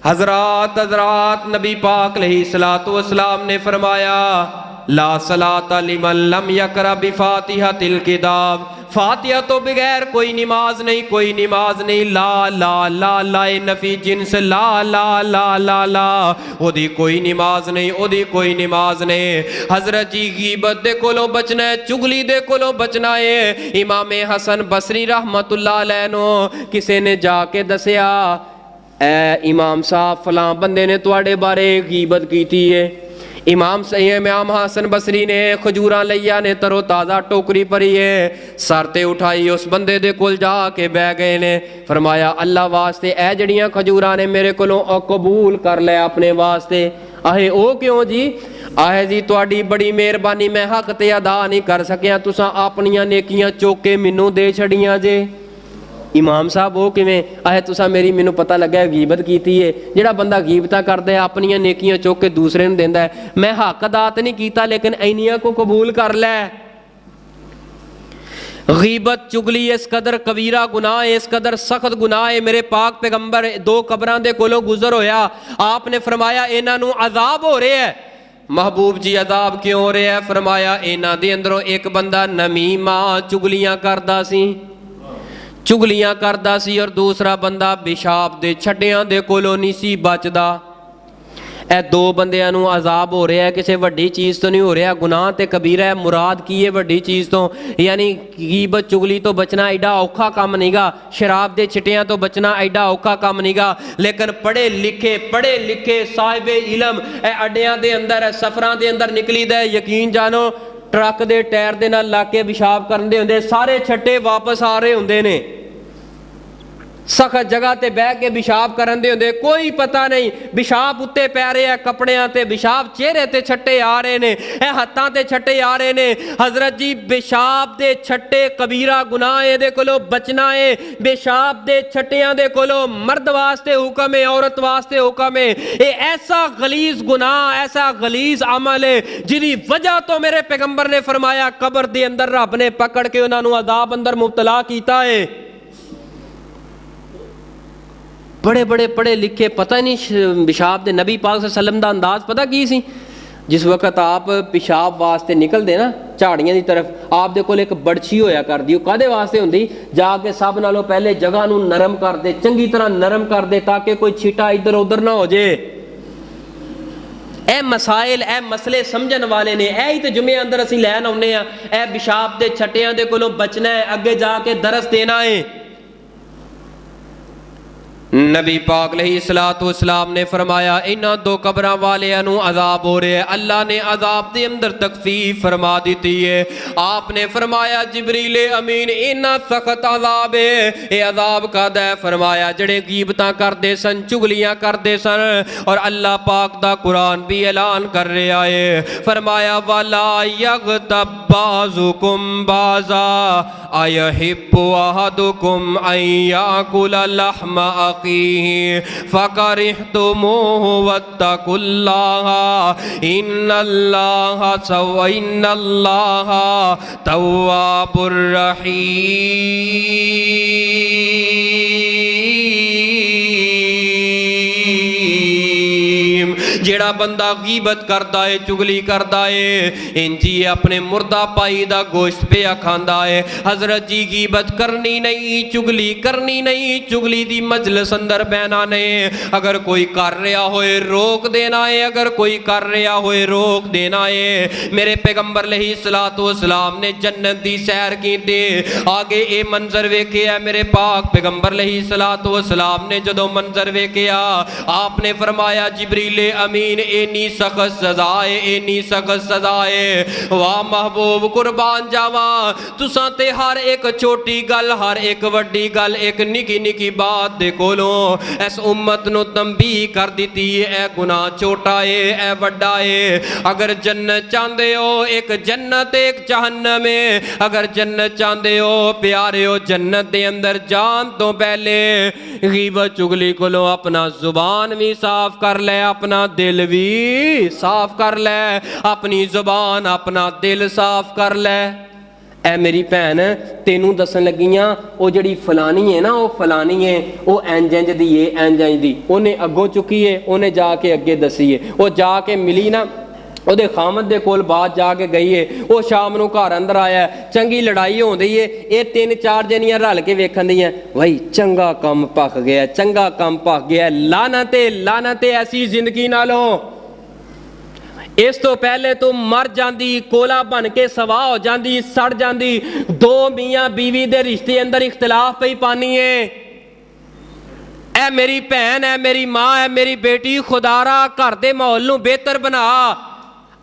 हजरात नबी पाक अलैहिस्सलातु वस्सलाम ने फरमाया ला सलाता लिमन लम यकरा बिफातिहातिल किताब, फातिहा तो बगैर कोई नमाज नहीं, कोई नमाज नहीं। ला ला ला लाए नफी जिन्स, ला ला ला ला ला, ओदी कोई नमाज नहीं, ओदी कोई नमाज नहीं। हजरत जी गीबत दे कोलों बचना है, चुगली दे कोलों बचना है। इमाम हसन बसरी रहमतुल्लाह अलैह नो किसी ने जाके दसिया, ए इमाम साहब फलां बंदे ने तुहाडे बारे गीबत कीती है। इमाम हसन बसरी ने खजूरां लईया ने, तरो ताज़ा टोकरी भरी है, सर ते उठाई, उस बंदे दे कोल जाके बह गए ने। फरमाया अल्लाह वास्ते ए जड़ियां खजूरां ने मेरे कोलों कबूल कर लै अपने वास्ते। आहे ओ क्यों जी? आहे जी तुहाडी बड़ी मेहरबानी, मैं हक ते अदा नहीं कर सकिया, तुसां अपनियां नेकियां चुक के मैनू दे छड़ियां जे। इमाम साहब वो किवें? आहे तुसा मेरी मैनू पता लगा गीबत कीती है। जिहड़ा बंदा गीबता करदा है अपनियां नेकियां चुक के दूसरे नूं देंदा है, मैं हक अदा ते नहीं कीता लेकिन इन्नियां को कबूल कर लै। गीबत चुगली इस कदर कबीरा गुनाह है, इस कदर सख्त गुनाह है। मेरे पाक पैगंबर 2 कबरां दे कोलों गुजर होया, आपने फरमाया इन्हां नूं अजाब हो रहा है। महबूब जी अजाब क्यों हो रहा है? फरमाया इन्हां दे अंदरों एक बंदा नमीमा चुगलियां करदा सी, चुगलियां करदा सी, और दूसरा बंदा पेशाब दे छड्डियां दे कोलों नहीं सी बचदा। ਇਹ ਦੋ ਬੰਦਿਆਂ ਨੂੰ ਅਜ਼ਾਬ ਹੋ ਰਿਹਾ, ਕਿਸੇ ਵੱਡੀ ਚੀਜ਼ ਤੋਂ ਨਹੀਂ ਹੋ ਰਿਹਾ। ਗੁਨਾਹ ਤੇ ਕਬੀਰਾ ਹੈ, ਮੁਰਾਦ ਕੀ ਹੈ ਵੱਡੀ ਚੀਜ਼ ਤੋਂ? ਯਾਨੀ ਗੀਬਤ ਚੁਗਲੀ ਤੋਂ ਬਚਣਾ ਐਡਾ ਔਖਾ ਕੰਮ ਨਹੀਂਗਾ, ਸ਼ਰਾਬ ਦੇ ਛਿੱਟਿਆਂ ਤੋਂ ਬਚਣਾ ਐਡਾ ਔਖਾ ਕੰਮ ਨਹੀਂਗਾ। ਲੇਕਿਨ ਪੜ੍ਹੇ ਲਿਖੇ ਸਾਹਿਬੇ ਇਲਮ ਇਹ ਅੱਡਿਆਂ ਦੇ ਅੰਦਰ, ਸਫ਼ਰਾਂ ਦੇ ਅੰਦਰ ਨਿਕਲੀਦਾ, ਯਕੀਨ ਜਾਣੋ ਟਰੱਕ ਦੇ ਟਾਇਰ ਦੇ ਨਾਲ ਲਾ ਕੇ ਪਿਸ਼ਾਬ ਕਰਨ ਦੇ ਹੁੰਦੇ, ਸਾਰੇ ਛੱਟੇ ਵਾਪਸ ਆ ਰਹੇ ਹੁੰਦੇ ਨੇ। ਸਖਤ ਜਗ੍ਹਾ ਤੇ ਬਹਿ ਕੇ ਪਿਸ਼ਾਬ ਕਰਨ ਦੇ ਹੁੰਦੇ, ਕੋਈ ਪਤਾ ਨਹੀਂ ਪਿਸ਼ਾਬ ਉੱਤੇ ਪੈ ਰਿਹਾ ਕੱਪੜਿਆਂ ਤੇ, ਪਿਸ਼ਾਬ ਚਿਹਰੇ ਤੇ ਛੱਟੇ ਆ ਰਹੇ ਨੇ, ਇਹ ਹੱਥਾਂ ਤੇ ਛੱਟੇ ਆ ਰਹੇ ਨੇ। ਹਜ਼ਰਤ ਜੀ ਪਿਸ਼ਾਬ ਦੇ ਛੱਟੇ ਕਬੀਰਾ ਗੁਨਾਹ, ਇਹਦੇ ਕੋਲੋਂ ਬਚਣਾ ਹੈ। ਪਿਸ਼ਾਬ ਦੇ ਛੱਟਿਆਂ ਦੇ ਕੋਲੋਂ ਮਰਦ ਵਾਸਤੇ ਹੁਕਮ ਹੈ, ਔਰਤ ਵਾਸਤੇ ਹੁਕਮ ਹੈ। ਇਹ ਐਸਾ ਗਲੀਜ਼ ਗੁਨਾਹ, ਐਸਾ ਗਲੀਜ਼ ਅਮਲ ਹੈ ਜਿਹਦੀ ਵਜ੍ਹਾ ਤੋਂ ਮੇਰੇ ਪੈਗੰਬਰ ਨੇ ਫਰਮਾਇਆ ਕਬਰ ਦੇ ਅੰਦਰ ਰੱਬ ਨੇ ਪਕੜ ਕੇ ਉਹਨਾਂ ਨੂੰ ਅਜ਼ਾਬ ਅੰਦਰ ਮੁਬਤਲਾ ਕੀਤਾ ਹੈ। बड़े बड़े पढ़े लिखे, पता ही नहीं पिशाब दे नबी पाक सल्लम दा अंदाज़ पता की सी? जिस वक्त आप पिशाब वास्ते निकलते ना झाड़ियां की तरफ, आप दे कोल एक बड़छी होया कर दी, कादे वास्ते हुंदी? जाके सब नालों पहले जगह नूं नरम कर दे, चंगी तरह नरम कर दे, ताकि कोई छीटा इधर उधर ना हो जाए। ए मसाइल, ए मसले समझण वाले ने, ए ही तो जुमे अंदर असीं लैन आउंदे आ। ए पिशाब दे छट्टियां दे कोलों बचना है, अगे जाके दरस देना है। नबी पाक अलैहिस्सलाम ने फरमाया इन्हां दो कब्रां वालियां नूं अजाब हो रहा है, अल्लाह ने अजाब दे अंदर तखफीफ फरमा दी है। आपने फरमाया जिबरील अमीन इन्ना सख्त अजाब है, ये अजाब कादा है? फरमाया जेड़े गीबतां करदे सन, चुगलियां करदे सन। और अल्लाह पाक दा कुरान भी ऐलान कर रहा है, फरमाया वला यगतब बाज़ुकुम बाज़ा अयहिब्बु अहदुकुम अन याकुला लहमा फकरिहतुमूहु वत्तकुल्लाह इन्नल्लाह तव्वाबुर रहीम। जेड़ा बंदा गीबत करदा है, चुगली करदा है, इंजी अपने मुर्दा पाई दा गोश्त पे खांदा है। हजरत जी गीबत करनी नहीं, चुगली करनी नहीं, चुगली दी मजलिस अंदर बहना नहीं। अगर कोई कर रहा होए रोक देना है, अगर कोई कर रहा होए रोक देना है। मेरे पैगंबर अलैहिस्सलाम ने जन्नत दी सैर की थी, आगे ये मंजर वेखिया मेरे पाक पैगंबर अलैहिस्सलाम ने जदों मंजर वेखिया, आपने फरमाया जिबरील अमीन इन्नी सख्त सजा है, इन्नी सख्त सजा है। वाह महबूब कुर्बान जावा, तुसां ते हर एक छोटी गल, हर एक वड्डी गल, एक निकी निकी बात दे कोलों इस उम्मत नूं तंबीह कर दी है। ए गुनाह छोटा है, ए वड्डा है। अगर जन्नत चाहते हो, एक जन्नत एक जहन्नम है। अगर जन्नत चाहते हो प्यारे हो, जन्नत दे अंदर जान तो पहले गीबत चुगली कोलों अपना जुबान भी साफ कर ले, अपना दिल भी साफ कर ले, अपनी जुबान अपना दिल साफ कर ले। ऐ मेरी भैन तेनू दसन लगियां वो जड़ी फलानी है ना, वो फलानी है, वो इंज इंज दी है, इंज इंज दी, उन्हें अगों चुकी है, उन्हें जाके अगे दसी है। वो जाके मिली ना ਉਹਦੇ ਖਾਮਦ ਦੇ ਕੋਲ ਬਾਤ ਜਾ ਕੇ ਗਈ ਏ, ਉਹ ਸ਼ਾਮ ਨੂੰ ਘਰ ਅੰਦਰ ਆਇਆ, ਚੰਗੀ ਲੜਾਈ ਹੁੰਦੀ ਏ, ਇਹ ਤਿੰਨ ਚਾਰ ਜਣੀਆਂ ਰਲ ਕੇ ਵੇਖਣ ਦੀਆਂ, ਭਾਈ ਚੰਗਾ ਕੰਮ ਪੱਕ ਗਿਆ, ਚੰਗਾ ਕੰਮ ਪੱਕ ਗਿਆ, ਲਾਨਤ ਐਸੀ ਜ਼ਿੰਦਗੀ ਨਾਲੋਂ ਇਸ ਤੋਂ ਪਹਿਲੇ ਤੂੰ ਮਰ ਜਾਂਦੀ, ਕੋਲਾ ਬਣ ਕੇ ਸਵਾਹ ਹੋ ਜਾਂਦੀ, ਸੜ ਜਾਂਦੀ। ਦੋ ਮੀਆਂ बीवी ਦੇ ਰਿਸ਼ਤੇ ਅੰਦਰ ਇਖਤਲਾਫ ਪਈ ਪਾਣੀ ਏ। ऐ मेरी भैन, ऐ मेरी माँ, ऐ मेरी बेटी, खुदारा घर दे माहौल नूं बेहतर बना।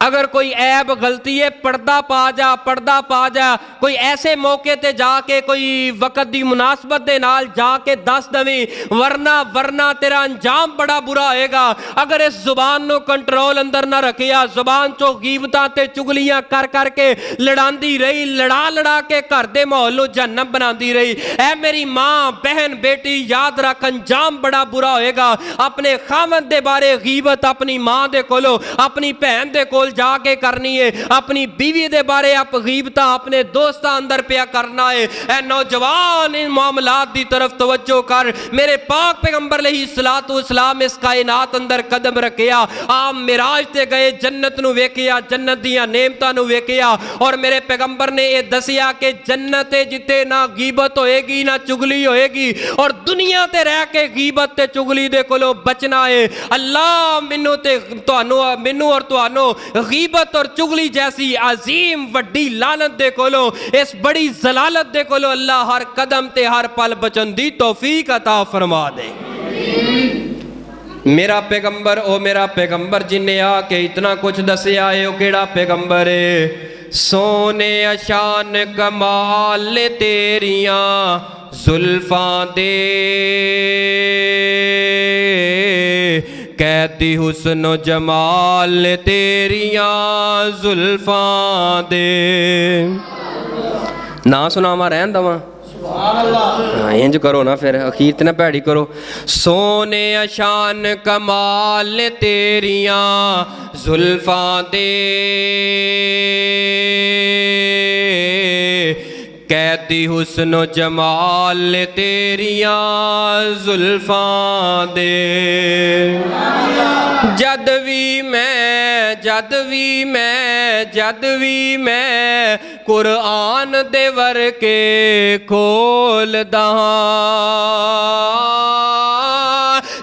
अगर कोई ऐब गलती है पर्दा पा जा, पर्दा पा जा। कोई ऐसे मौके ते जाके कोई वक्त दी मुनासबत दे नाल जाके दस दवी, वरना तेरा अंजाम बड़ा बुरा होएगा। अगर इस जुबान नो कंट्रोल अंदर ना रखिया, जुबान चो गीबतां ते चुगलियां कर करके लड़ांदी रही, लड़ा के घर दे माहौल नूं जहन्नम बनांदी रही। ऐ मेरी माँ, बहन, बेटी, याद रख अंजाम बड़ा बुरा होएगा। अपने खामद दे बारे गीबत अपनी माँ दे कोलो, अपनी भैन दे कोल کول جا کے کرنی ہے، اپنی بیوی دے بارے آپ غیبتہ اپنے دوستاں اندر پیا کرنا ہے۔ اے نوجوان ان معاملات دی طرف توجہ کر۔ میرے پاک پیغمبر علیہ السلام اس کائنات اندر قدم رکھیا، آپ معراج تے گئے، جنت نو ویکھیا، جنت دیاں نعمتاں نو ویکھیا، اور میرے پیغمبر نے یہ دسیا کہ جنت جتے نہ غیبت ہوئے گی نہ چگلی ہوئے گی، اور دنیا تے رہ کے غیبت تے چگلی دے کولوں بچنا ہے۔ اللہ منو اور توانو غیبت اور چگلی جیسی عظیم وڈی لعنت دے کولوں، اس بڑی ضلالت دے کولوں اللہ ہر قدم تے ہر پل بچن دی توفیق عطا فرما دے۔ میرا پیغمبر جن نے آ کے اتنا کچھ دسیا ہے، وہ کیڑا پیغمبر ہے؟ سونے شان کمال تیریاں زلفاں دے، قیدی حسن و جمال تیریاں زلفاں دے۔ نا سناواں رہن دواں؟ انج کرو نا، پھر اخیر تے نہ پیڑی کرو۔ سونے شان کمال تیریاں زلفاں دے، قیدی حسن و جمال تیریاں زلفاں دے۔ جد وی میں قرآن دے ورکے کھول دہاں،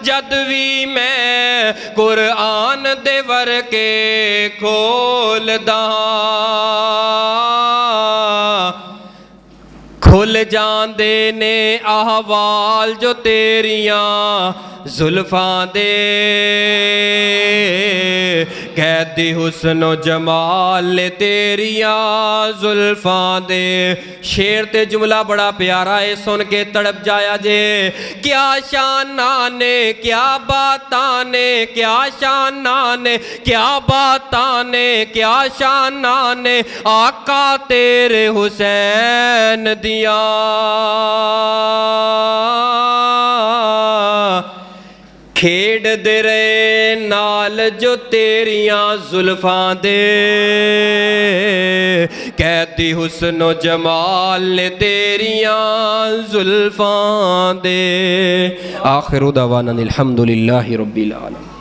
جد وی میں قرآن دے ورکے کھول دہاں، کھل جاندے نے احوال جو تیریاں زلفاں دے، قیدی حسن و جمال تیریاں زلفاں دے۔ شعر تے جملہ بڑا پیارا ہے، سن کے تڑپ جایا جے۔ کیا شاناں نے، کیا باتاں نے، کیا شاناں نے، کیا باتاں نے، کیا شاناں نے آقا تیرے حسین دیاں، کھیڑ دے رہے نال جو تیریاں زلفاں دے، قیدی حسن و جمال تیریاں زلفاں دے۔ آخر دعوانا الحمدللہ رب العالمین۔